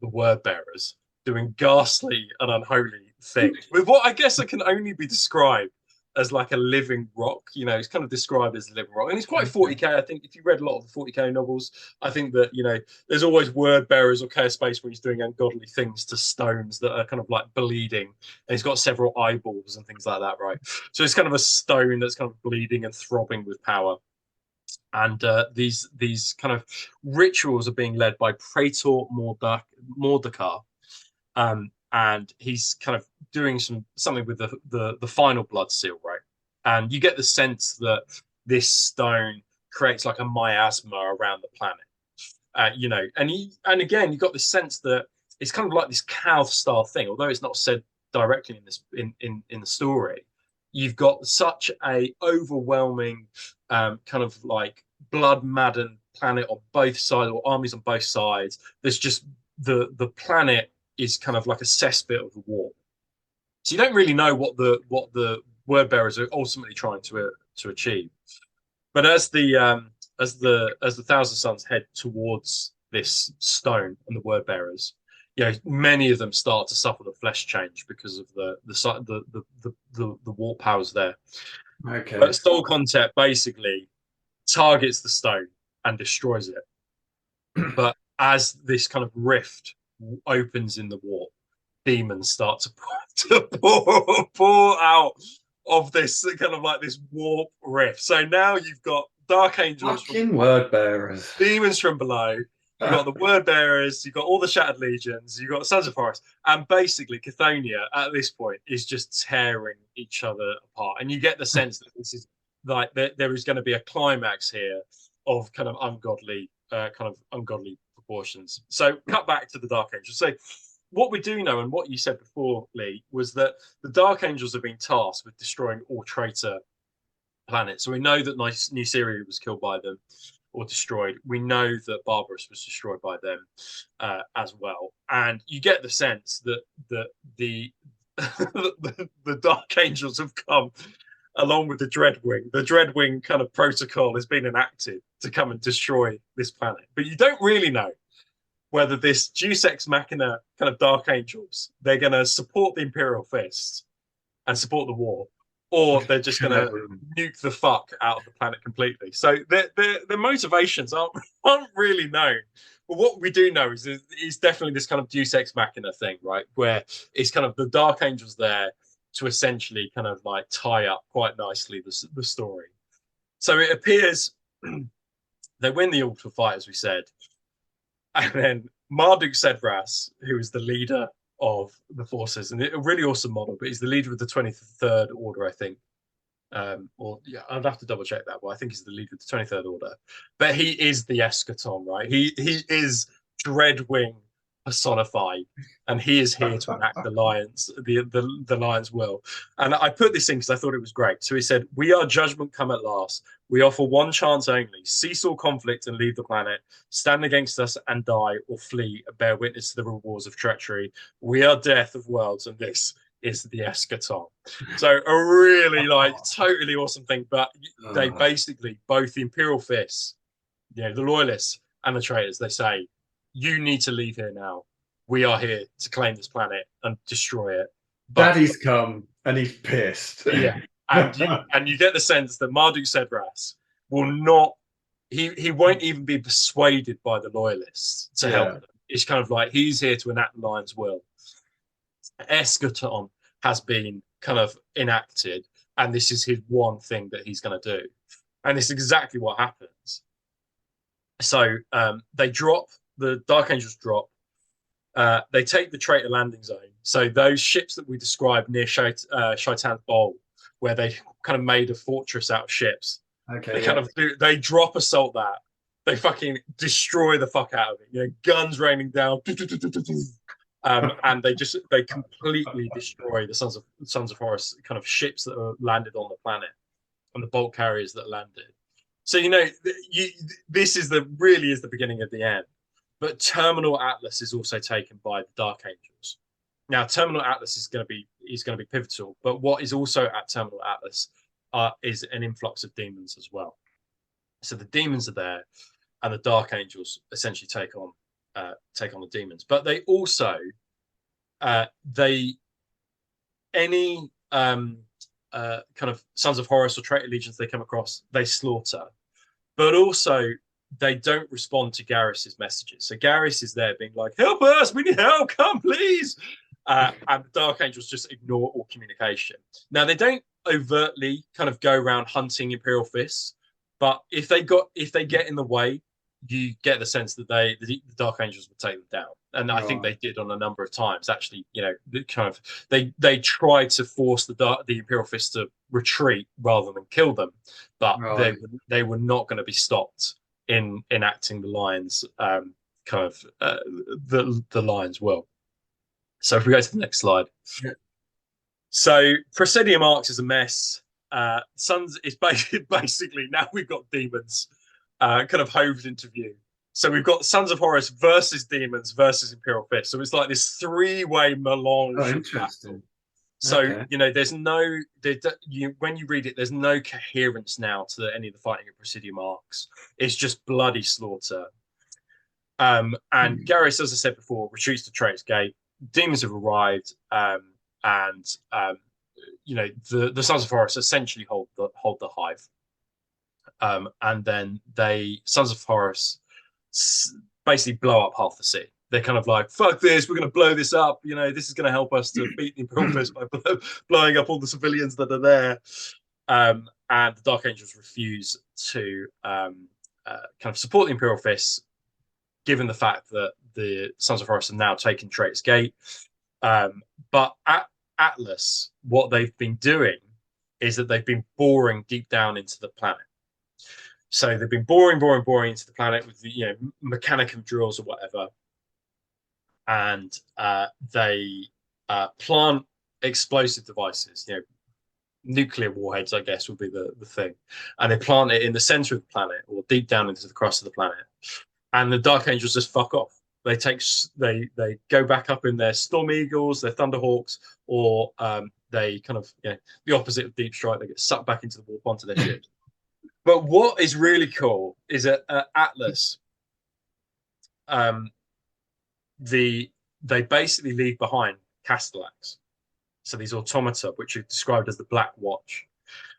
the word bearers doing ghastly and unholy things with what I guess it can only be described as like a living rock. You know, it's kind of described as a living rock, and it's quite 40k. I think if you read a lot of the 40k novels, I think that, you know, there's always word bearers or chaos space where he's doing ungodly things to stones that are kind of like bleeding, and he's got several eyeballs and things like that, right? So it's kind of a stone that's kind of bleeding and throbbing with power. And these kind of rituals are being led by Praetor Mordecai, and he's kind of doing something with the final blood seal, right? And you get the sense that this stone creates like a miasma around the planet, you know. And again, you got this sense that it's kind of like this Calth style thing, although it's not said directly in this in the story. You've got such a overwhelming kind of like blood-maddened planet on both sides, or armies on both sides. There's just the planet is kind of like a cesspit of the war. So you don't really know what the word bearers are ultimately trying to achieve. But as the Thousand Suns head towards this stone and the word bearers, you know, many of them start to suffer the flesh change because of the warp powers there. Okay. But Soul Concept basically targets the stone and destroys it. But as this kind of rift opens in the warp, demons start to pour out of this kind of like this warp rift. So now you've got Dark Angels, fucking word bearers, demons from below. You've got the word bearers, you've got all the Shattered Legions, you've got Sons of Horus, and basically Cthonia at this point is just tearing each other apart. And you get the sense that this is like there is going to be a climax here of kind of ungodly proportions. So cut back to the Dark Angels. So what we do know, and what you said before, Lee, was that the Dark Angels have been tasked with destroying all traitor planets. So we know that New Syria was killed by them or destroyed. We know that Barbarous was destroyed by them as well. And you get the sense that the Dark Angels have come along with the Dreadwing. The Dreadwing kind of protocol has been enacted to come and destroy this planet. But you don't really know whether this Deus Ex Machina kind of Dark Angels, they're going to support the Imperial Fist and support the war, or they're just going to nuke the fuck out of the planet completely. So their motivations aren't really known. But what we do know is definitely this kind of Deus Ex Machina thing, right? Where it's kind of the Dark Angels there to essentially kind of like tie up quite nicely the story. So it appears they win the orbital fight, as we said. And then Marduk Sedras, who is the leader of the forces, and a really awesome model, but he's the leader of the 23rd Order, I think. Or yeah, I'd have to double check that, but I think he's the leader of the 23rd Order. But he is the Eschaton, right? He is Dreadwing personified, and he is here to enact the Lion's will. And I put this in because I thought it was great. So he said, "We are judgment come at last. We offer one chance only. Cease all conflict and leave the planet. Stand against us and die, or flee and bear witness to the rewards of treachery. We are death of worlds, and this is the Eschaton." So a really like totally awesome thing. But they basically, both the Imperial Fists, you know, the Loyalists and the traitors, they say, "You need to leave here now. We are here to claim this planet and destroy it." But Daddy's come and he's pissed. Yeah. And you get the sense that Marduk Sedras will not, he won't even be persuaded by the Loyalists to help them. It's kind of like he's here to enact the Lion's will. Eschaton has been kind of enacted, and this is his one thing that he's going to do, and it's exactly what happens. So they drop the Dark Angels drop. They take the Traitor landing zone. So those ships that we described near Shaitan's Bowl, where they kind of made a fortress out of ships. Okay. They kind of do. They drop assault that. They fucking destroy the fuck out of it. You know, guns raining down. And they completely destroy the Sons of Horus kind of ships that are landed on the planet and the bulk carriers that landed. So you know, this is really the beginning of the end. But Terminal Atlas is also taken by the Dark Angels. Now, Terminal Atlas is going to be pivotal. But what is also at Terminal Atlas is an influx of demons as well. So the demons are there, and the Dark Angels essentially take on the demons. But they also any kind of Sons of Horus or Traitor legions they come across, they slaughter. But also they don't respond to Garrus's messages. So Garrus is there being like, "Help us! We need help! Come, please!" And the Dark Angels just ignore all communication. Now they don't overtly kind of go around hunting Imperial fists, but if they get in the way, you get the sense that the Dark Angels would take them down, and I think they did on a number of times. Actually, you know, they tried to force the Imperial Fist to retreat rather than kill them, but they were not going to be stopped in enacting the Lions, the Lions will. So if we go to the next slide, so Presidium Arcs is a mess. Sons is basically now we've got demons kind of hoved into view. So we've got Sons of Horus versus demons versus Imperial Fist. So it's like this three-way melange. Oh, interesting. So you know, when you read it, there's no coherence now to any of the fighting at Presidium Arcs. It's just bloody slaughter. And Garrus, as I said before, retreats to Traitor's Gate. Demons have arrived, and you know, the Sons of Horus essentially hold the hive. And then Sons of Horus basically blow up half the city. They're kind of like, fuck this, we're going to blow this up. You know, this is going to help us to beat the Imperial Fist by blowing up all the civilians that are there. And the Dark Angels refuse to kind of support the Imperial Fists, given the fact that the Sons of Horus have now taken Traitor's Gate. But at Atlas, what they've been doing is that they've been boring deep down into the planet. So they've been boring into the planet with the, you know, mechanicum drills or whatever, and they plant explosive devices. You know, nuclear warheads, I guess, would be the thing, and they plant it in the center of the planet or deep down into the crust of the planet. And the Dark Angels just fuck off. They go back up in their Storm Eagles, their Thunderhawks, or they kind of, you know, the opposite of Deep Strike. They get sucked back into the warp onto their ships. But what is really cool is that Atlas, they basically leave behind Castellax. So these automata, which are described as the Black Watch,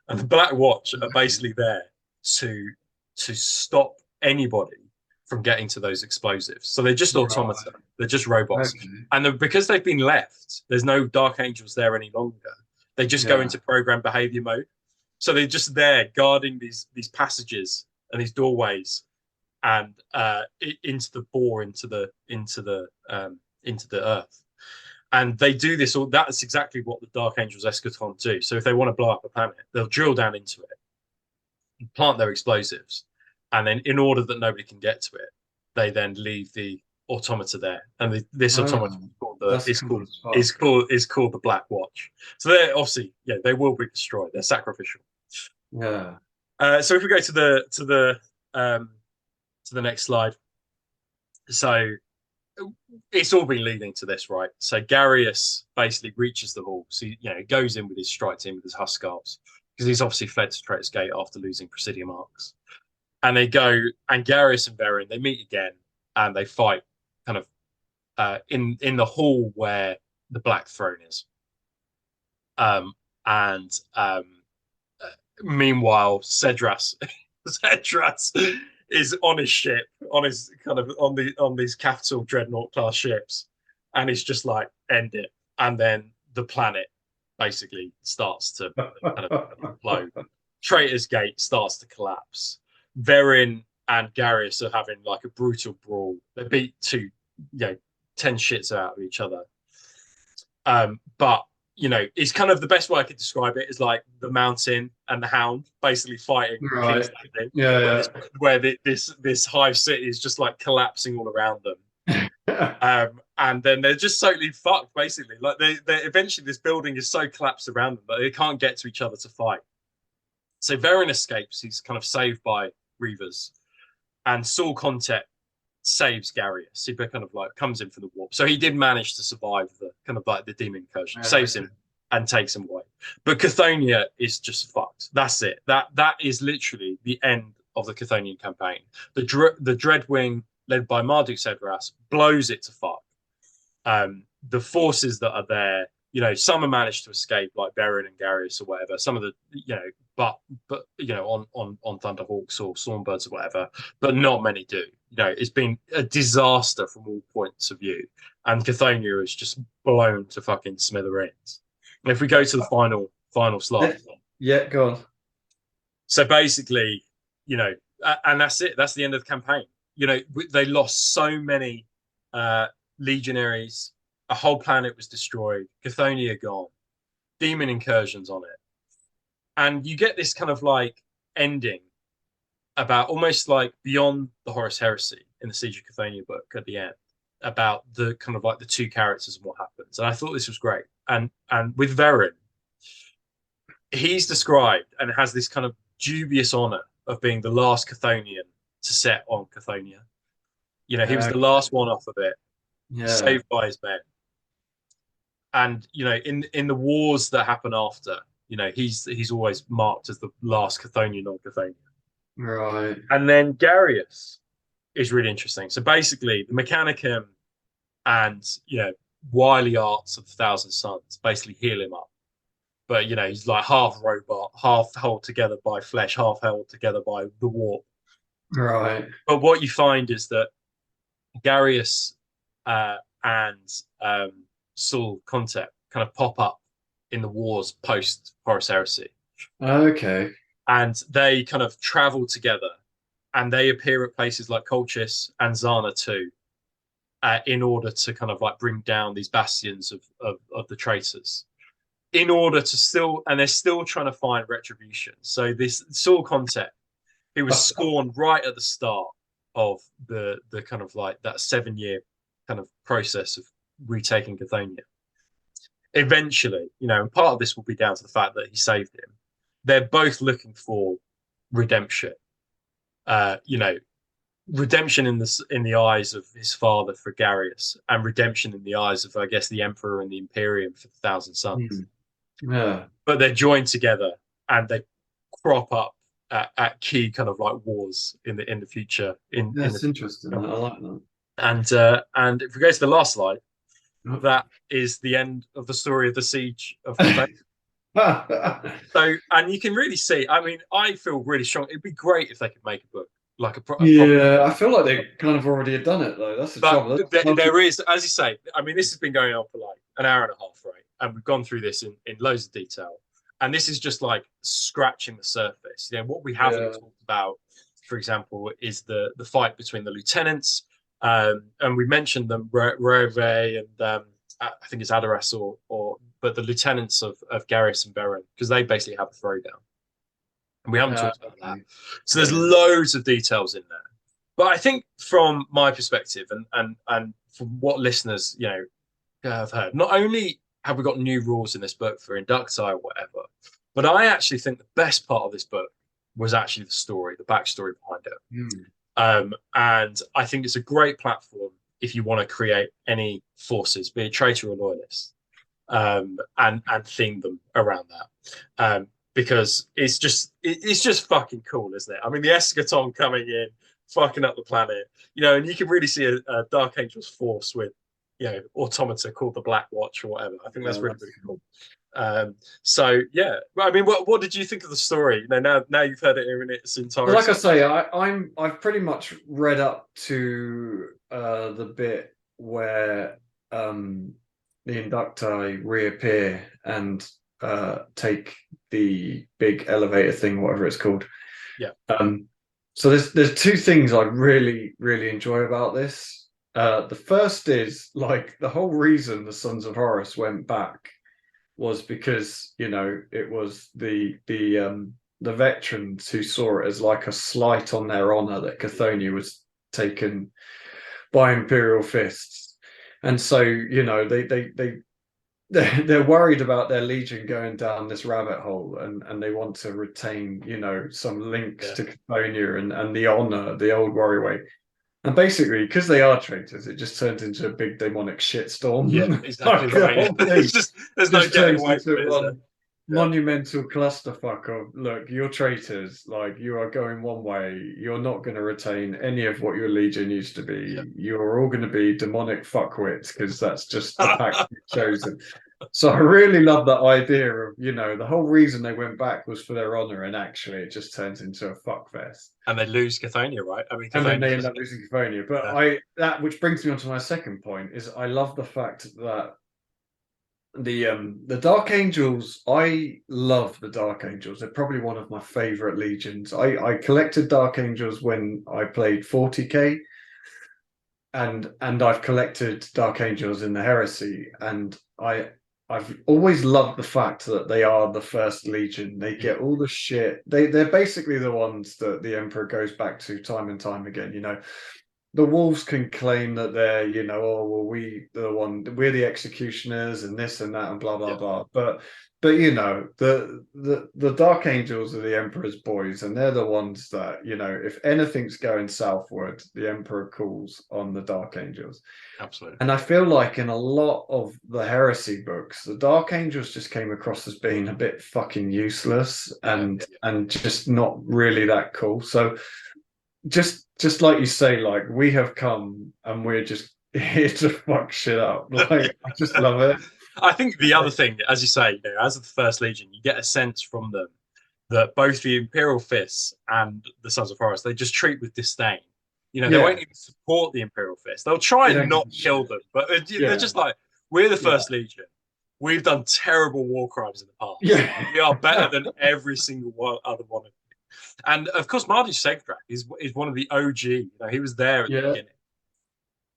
and the Black Watch are basically there to stop anybody from getting to those explosives. So they're just automata. They're just robots. And because they've been left, there's no Dark Angels there any longer. They just go into program behavior mode. So they're just there guarding these passages and these doorways, and into the bore, into the earth. And they do this. Or that's exactly what the Dark Angels Eschaton do. So if they want to blow up a planet, they'll drill down into it, plant their explosives, and then in order that nobody can get to it, they then leave the automata there. And this automata is called the Black Watch. So they're obviously, they will be destroyed. They're sacrificial. Yeah. So if we go to the next slide. So it's all been leading to this, right? So Garrus basically reaches the hall. So he goes in with his strike team, with his Huskarls, because he's obviously fled to Traitor's Gate after losing Presidium Arcs. And they go, and Garrus and Verin, they meet again, and they fight kind of in the hall where the Black Throne is. Meanwhile, Cedras is on his ship, on these capital dreadnought class ships, and he's just like, end it. And then the planet basically starts to kind of implode. Traitor's Gate starts to collapse. Verin and Garrus are having like a brutal brawl. They beat 10 shits out of each other. But it's kind of the best way I could describe it is like the Mountain and the Hound basically fighting Right. King's Landing, Yeah, where this hive city is just like collapsing all around them. yeah. And then they're just totally fucked, basically. Like they eventually this building is so collapsed around them that they can't get to each other to fight. So Verin escapes. He's kind of saved by Reavers, and Saul Contet saves Garrus. He kind of like comes in for the warp. So he did manage to survive the kind of like the demon incursion, saves him and takes him away. But Cthonia is just fucked. That's it. That is literally the end of the Chthonian campaign. The Dreadwing, led by Marduk Sedras, blows it to fuck. The forces that are there, some have managed to escape, like Verin and Garrus or whatever. Some of the, but on Thunderhawks or Stormbirds or whatever, but not many do. It's been a disaster from all points of view, and Cthonia is just blown to fucking smithereens. And if we go to the final slide, Yeah, go on. so basically, and that's it. That's the end of the campaign. They lost so many legionaries. A whole planet was destroyed. Cthonia gone. Demon incursions on it. And you get this kind of like ending about almost like beyond the Horus Heresy in the Siege of Cthonia book at the end, about the kind of like the two characters and what happens. And I thought this was great. And with Verin, he's described and has this kind of dubious honor of being the last Chthonian to set on Cthonia. He was the last one off of it, saved by his men. And in the wars that happen after, he's always marked as the last Chthonian on Cthonia. Right. And then Garrus is really interesting. So basically, the Mechanicum and wily arts of the Thousand Suns basically heal him up. But he's like half robot, half held together by flesh, half held together by the warp. Right. But what you find is that Garrus and Saul Contet kind of pop up in the wars post Horus Heresy. Okay. And they kind of travel together, and they appear at places like Colchis and Zana too, in order to kind of like bring down these bastions of the traitors. In order to they're still trying to find retribution. So this Saul Contet, who was scorned right at the start of the kind of like that 7-year kind of process of retaking Cthonia. Eventually, and part of this will be down to the fact that he saved him. They're both looking for redemption. Redemption in the eyes of his father for Garrus, and redemption in the eyes of, I guess, the Emperor and the Imperium for the Thousand Suns. Yeah. But they're joined together, and they crop up at key kind of like wars in the future. That's interesting. I like that. And if we go to the last slide, that is the end of the story of the Siege of Cthonia. So, and you can really see, I mean, I feel really strong. It'd be great if they could make a book, like a proper. I feel like they kind of already have done it, though. That's the trouble. There is, as you say, I mean, this has been going on for like an hour and a half, right? And we've gone through this in loads of detail. And this is just like scratching the surface. What we haven't talked about, for example, is the fight between the lieutenants. And we mentioned them, Rove and I think it's Adaras but the lieutenants of Garrus and Verin, because they basically have a throwdown. And we haven't talked about that. So there's loads of details in there. But I think from my perspective and from what listeners, have heard, not only have we got new rules in this book for inducti or whatever, but I actually think the best part of this book was actually the story, the backstory behind it. And I think it's a great platform if you want to create any forces, be it traitor or loyalist, and theme them around that. Because it's just fucking cool, isn't it? I mean, the Eschaton coming in, fucking up the planet, and you can really see a Dark Angel's force with, automata called the Black Watch or whatever. I think that's really cool. So yeah, I mean, what did you think of the story? Now you've heard it in its entirety. Like I say, I've pretty much read up to the bit where the inducti reappear and take the big elevator thing, whatever it's called. Yeah. So there's two things I really enjoy about this. The first is like the whole reason the Sons of Horus went back was because it was the veterans who saw it as like a slight on their honor that Cthonia was taken by Imperial fists, and so they're worried about their legion going down this rabbit hole, and they want to retain some links to Cthonia and the honor, the old warrior way. And basically, because they are traitors, it just turns into a big demonic shitstorm. Yeah, exactly right. There's no getting away from it. Monumental clusterfuck of, look, you're traitors. Like, you are going one way. You're not going to retain any of what your legion used to be. Yeah. You're all going to be demonic fuckwits because that's just the pact you've chosen. So I really love that idea of, the whole reason they went back was for their honor, and actually it just turns into a fuckfest. And they lose Cthonia, right? I mean, and then they end up losing Cthonia. But which brings me on to my second point, is I love the fact that the Dark Angels, I love the Dark Angels. They're probably one of my favorite legions. I collected Dark Angels when I played 40k, and I've collected Dark Angels in the Heresy, and I've always loved the fact that they are the first legion. They get all the shit. They're basically the ones that the Emperor goes back to time and time again. The wolves can claim that they're, we're the executioners and this and that and blah blah blah. But the Dark Angels are the Emperor's boys, and they're the ones that, if anything's going southward, the Emperor calls on the Dark Angels. Absolutely. And I feel like in a lot of the Heresy books, the Dark Angels just came across as being a bit fucking useless and just not really that cool. So just like you say, like, we have come and we're just here to fuck shit up. Like, I just love it. I think the other thing, as you say, as of the First Legion, you get a sense from them that both the Imperial Fists and the Sons of Horus, they just treat with disdain. They won't even support the Imperial Fist. They'll try and not kill them, but they're just like, we're the First Legion. We've done terrible war crimes in the past. Yeah. We are better than every single other one of you. And of course, Marty Segdrak is one of the OG. He was there at the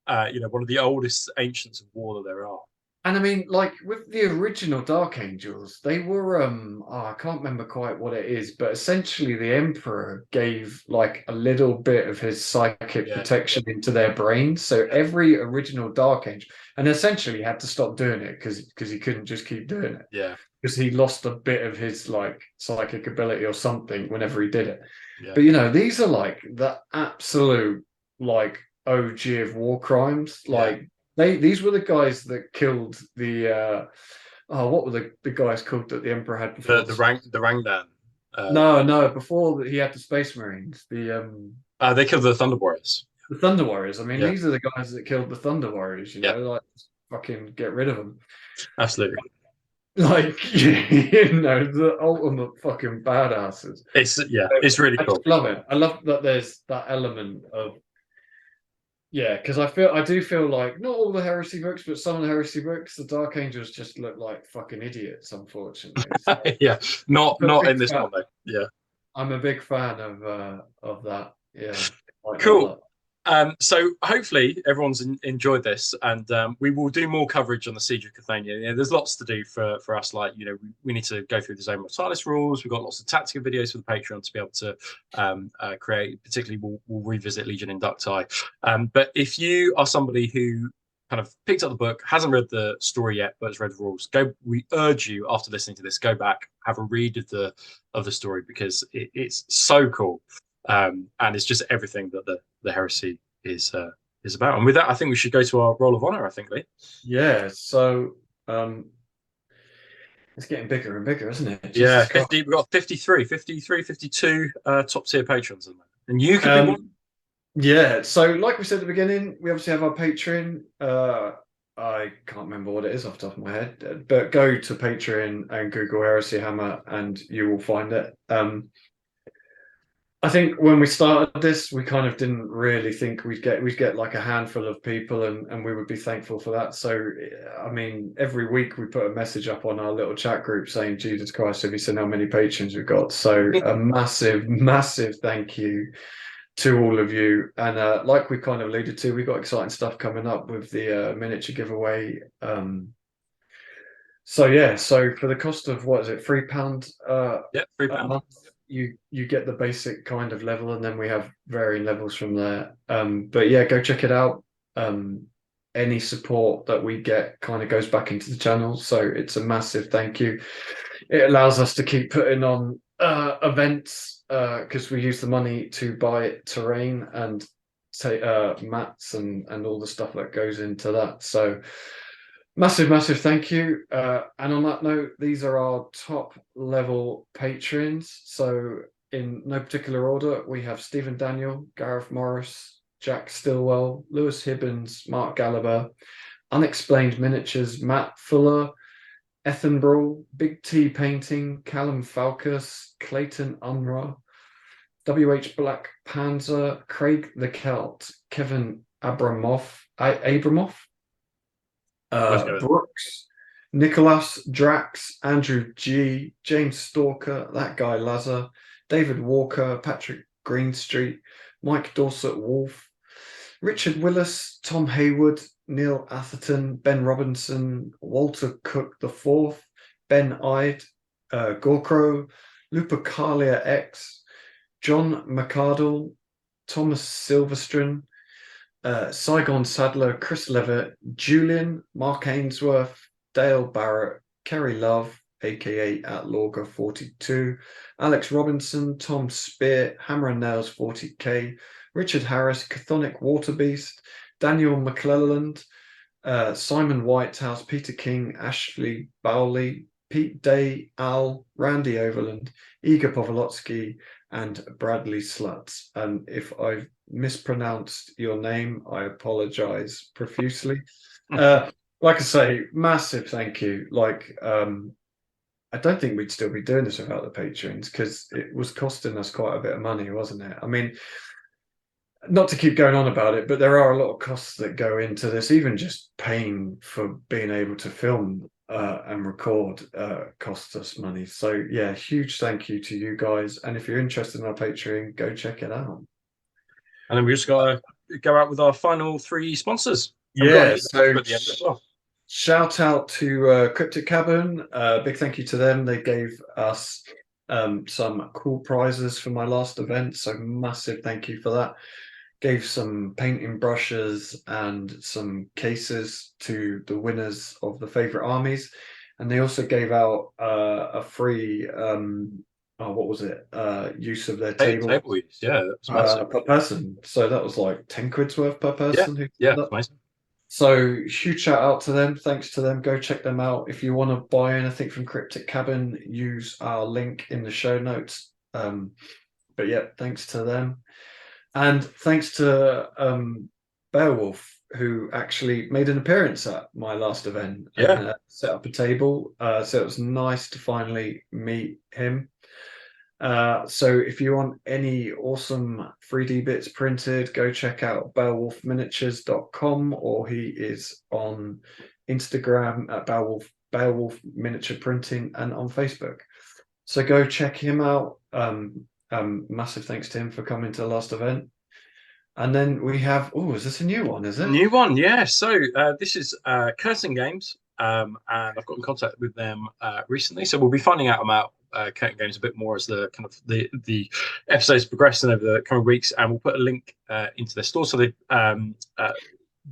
beginning. One of the oldest ancients of war that there are. And I mean, like, with the original Dark Angels, they were I can't remember quite what it is, but essentially the Emperor gave like a little bit of his psychic protection into their brains. So every original Dark Angel, and essentially had to stop doing it because he couldn't just keep doing it. Yeah. Because he lost a bit of his like psychic ability or something whenever he did it. Yeah. But these are like the absolute like OG of war crimes. Like, these were the guys that killed the what were the guys called that the Emperor had before? The Rangdan. No, before he had the Space Marines. They killed the Thunder Warriors. The Thunder Warriors. I mean, these are the guys that killed the Thunder Warriors. Like, fucking get rid of them. Absolutely. Like, the ultimate fucking badasses. It's really cool. I love it. I love that there's that element of. Yeah, because I do feel like not all the Heresy books, but some of the Heresy books, the Dark Angels just look like fucking idiots, unfortunately. So, not in this one though. Yeah, I'm a big fan of that. Yeah, cool. So hopefully everyone's enjoyed this, and we will do more coverage on the Siege of Cthonia. There's lots to do for us. Like, we need to go through the Zone Mortalis rules. We've got lots of tactical videos for the Patreon to be able to create. Particularly, we'll revisit Legion Inducti. But if you are somebody who kind of picked up the book, hasn't read the story yet, but has read the rules, we urge you, after listening to this, go back, have a read of the story, because it's so cool. And it's just everything that the Heresy is about. And with that, I think we should go to our roll of honor, I think, Lee. Yeah, so it's getting bigger and bigger, isn't it? Yeah, we've got 53, 52 top tier patrons in there. And you can be one. Yeah, so like we said at the beginning, we obviously have our Patreon. I can't remember what it is off the top of my head, but go to Patreon and Google Heresy Hammer and you will find it. I think when we started this, we kind of didn't really think we'd get like a handful of people, and we would be thankful for that. So, I mean, every week we put a message up on our little chat group saying, "Jesus Christ, have you seen how many patrons we've got?" So, a massive, massive thank you to all of you. And like we kind of alluded to, we've got exciting stuff coming up with the miniature giveaway. So yeah, so for the cost of what is it, £3 Yeah, a £3. month, you get the basic kind of level, and then we have varying levels from there. But yeah, go check it out. Any support that we get kind of goes back into the channel, so it's a massive thank you. It allows us to keep putting on events because we use the money to buy terrain and take mats and all the stuff that goes into that. So massive, massive thank you. And on that note, these are our top level patrons. So in no particular order, we have Stephen Daniel, Gareth Morris, Jack Stillwell, Lewis Hibbins, Mark Gallagher, Unexplained Miniatures, Matt Fuller, Ethan Brawl, Big T Painting, Callum Falcus, Clayton Unruh, WH Black Panzer, Craig the Celt, Kevin Abramoff, Let's go. Brooks, Nicholas, Drax, Andrew G, James Stalker, that guy Lazar, David Walker, Patrick Greenstreet, Mike Dorset Wolf, Richard Willis, Tom Hayward, Neil Atherton, Ben Robinson, Walter Cook IV, Ben Ide, Gorkro, Lupercalia X, John McCardle, Thomas Silverstone, Saigon Sadler, Chris Levitt, Julian, Mark Ainsworth, Dale Barrett, Kerry Love, aka at Lorga 42, Alex Robinson, Tom Spear, Hammer and Nails 40k, Richard Harris, Chthonic Waterbeast, Daniel McClelland, Simon Whitehouse, Peter King, Ashley Bowley, Pete Day, Al, Randy Overland, Igor Povolotsky, and Bradley Sluts. And if I've mispronounced your name, I apologize profusely. Like I say, massive thank you. Like, I don't think we'd still be doing this without the patrons, because it was costing us quite a bit of money, wasn't it? I mean, not to keep going on about it, but there are a lot of costs that go into this. Even just paying for being able to film and record costs us money. So yeah, huge thank you to you guys. And if you're interested in our Patreon, go check it out. And then we just got to go out with our final three sponsors. And we've got Yeah, a so at the end as well. shout out to Cryptic Cabin. Big thank you to them. They gave us some cool prizes for my last event. So massive thank you for that. Gave some painting brushes and some cases to the winners of the favorite armies. And they also gave out a free what was it? Use of their table use. Yeah, that was massive. per person. So that was like 10 quid's worth per person who Yeah, turned up. amazing. So huge shout out to them. Thanks to them. Go check them out. If you want to buy anything from Cryptic Cabin, use our link in the show notes. But yeah, thanks to them. And thanks to Beowulf, who actually made an appearance at my last event and set up a table. So it was nice to finally meet him. So if you want any awesome 3D bits printed, go check out beowulfminiatures.com, or he is on Instagram at Beowulf Miniature Printing, and on Facebook. So go check him out. Massive thanks to him for coming to the last event. And then we have, oh, is this a new one, is it? New one, yeah. So this is Curtain Games, and I've got in contact with them recently. So we'll be finding out about Curtain Games a bit more as the kind of the episodes progress and over the coming weeks, and we'll put a link into their store. So they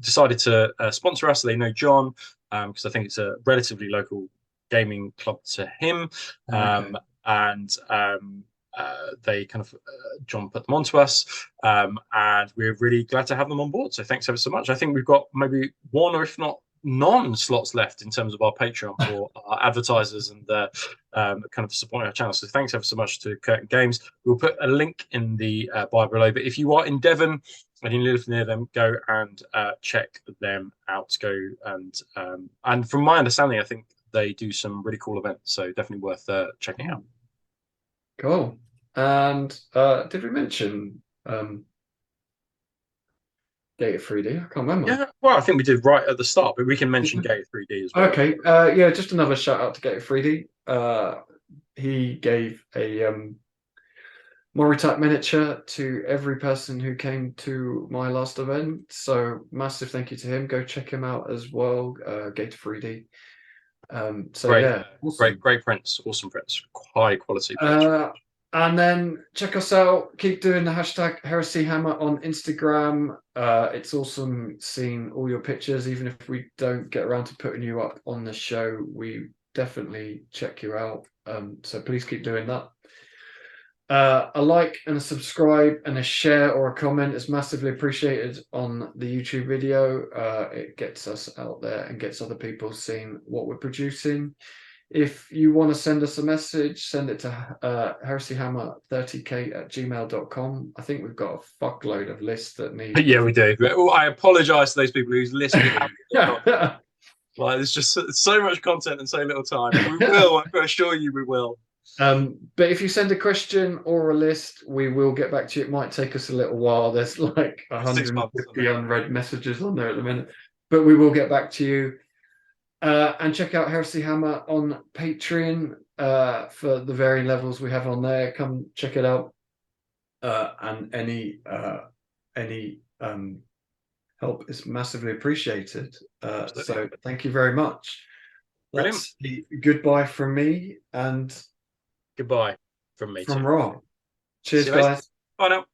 decided to sponsor us. So they know John, because I think it's a relatively local gaming club to him, Okay. and they kind of John put them onto us, and we're really glad to have them on board. So thanks ever so much. I think we've got maybe one, or if not none, slots left in terms of our Patreon for our advertisers and kind of supporting our channel. So thanks ever so much to Curtain Games. We'll put a link in the bio below. But if you are in Devon and you live near them, go and check them out. Go and from my understanding, I think they do some really cool events. So definitely worth checking out. Cool. And did we mention Data 3D? I can't remember. Yeah, well, I think we did right at the start, but we can mention Gate 3D as well. Okay, yeah, just another shout out to Gate 3D. He gave a Moritat miniature to every person who came to my last event. So massive thank you to him. Go check him out as well, Gate 3D. So Great, yeah, awesome. great prints, awesome prints, high quality prints. And then check us out. Keep doing the hashtag Heresy Hammer on Instagram. It's awesome seeing all your pictures. Even if we don't get around to putting you up on the show, we definitely check you out. So please keep doing that. A like and a subscribe and a share or a comment is massively appreciated on the YouTube video. It gets us out there and gets other people seeing what we're producing. If you want to send us a message, send it to heresyhammer30k@gmail.com. I think we've got a fuckload of lists that need. Yeah, we do. I apologise to those people whose list we have. Like, there's just so much content and so little time. We will. I can assure you, we will. But if you send a question or a list, we will get back to you. It might take us a little while. There's like 150 unread messages on there at the minute, but we will get back to you. And check out Heresy Hammer on Patreon for the varying levels we have on there. Come check it out. And any help is massively appreciated. So thank you very much. That's the goodbye from me and goodbye from me from too. Rob. Cheers, guys. Bye now.